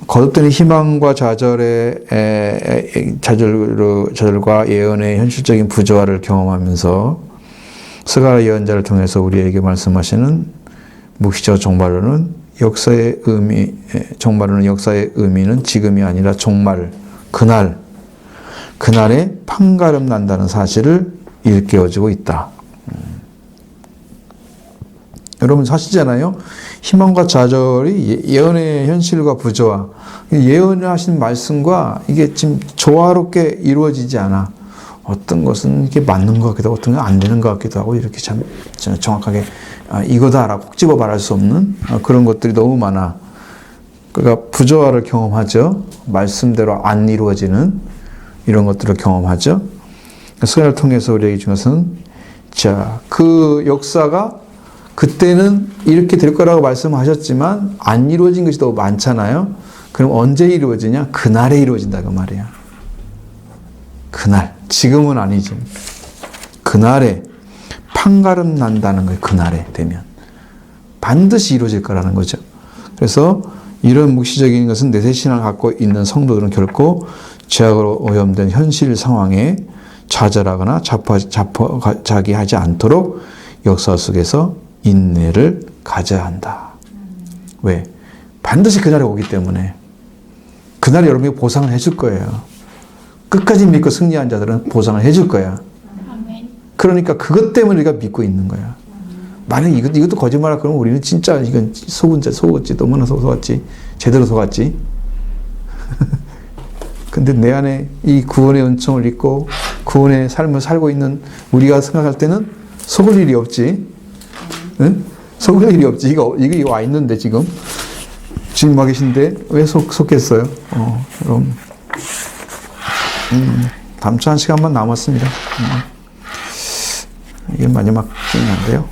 거듭되는 희망과 좌절과 예언의 현실적인 부조화를 경험하면서 스가랴 예언자를 통해서 우리에게 말씀하시는 묵시적 종말론은 역사의 의미는 지금이 아니라 종말, 그날에 판가름 난다는 사실을 일깨워주고 있다. 여러분 사실잖아요. 희망과 좌절이 예언의 현실과 부조화, 예언을 하신 말씀과 이게 지금 조화롭게 이루어지지 않아. 어떤 것은 이게 맞는 것 같기도 하고 어떤 건 안 되는 것 같기도 하고 이렇게 참 정확하게 이거다라고 꼭 집어 말할 수 없는 그런 것들이 너무 많아. 그러니까 부조화를 경험하죠. 말씀대로 안 이루어지는 이런 것들을 경험하죠. 스가랴를 통해서 우리에게 준 것은 자, 그 역사가 그때는 이렇게 될 거라고 말씀하셨지만 안 이루어진 것이 더 많잖아요. 그럼 언제 이루어지냐? 그날에 이루어진다 그 말이야. 그날. 지금은 아니지. 그날에 판가름 난다는 거예요. 그날에 되면. 반드시 이루어질 거라는 거죠. 그래서 이런 묵시적인 것은 내세신앙을 갖고 있는 성도들은 결코 죄악으로 오염된 현실 상황에 좌절하거나 자포자기하지 않도록 역사 속에서 인내를 가져야 한다. 왜? 반드시 그날이 오기 때문에. 그날에 여러분에게 보상을 해줄 거예요. 끝까지 믿고 승리한 자들은 보상을 해줄 거야. 그러니까 그것 때문에 우리가 믿고 있는 거야. 만약에 이것도 거짓말이야 그러면 우리는 진짜 이건 속았지. 너무나 속았지. 제대로 속았지. 근데 내 안에 이 구원의 은총을 입고 구원의 삶을 살고 있는 우리가 생각할 때는 속을 일이 없지. 응? 속을 일이 없지. 이거 와 있는데 지금 와 계신데 왜 속겠어요? 그럼 담초 한 시간만 남았습니다. 이게 마지막 중인데요.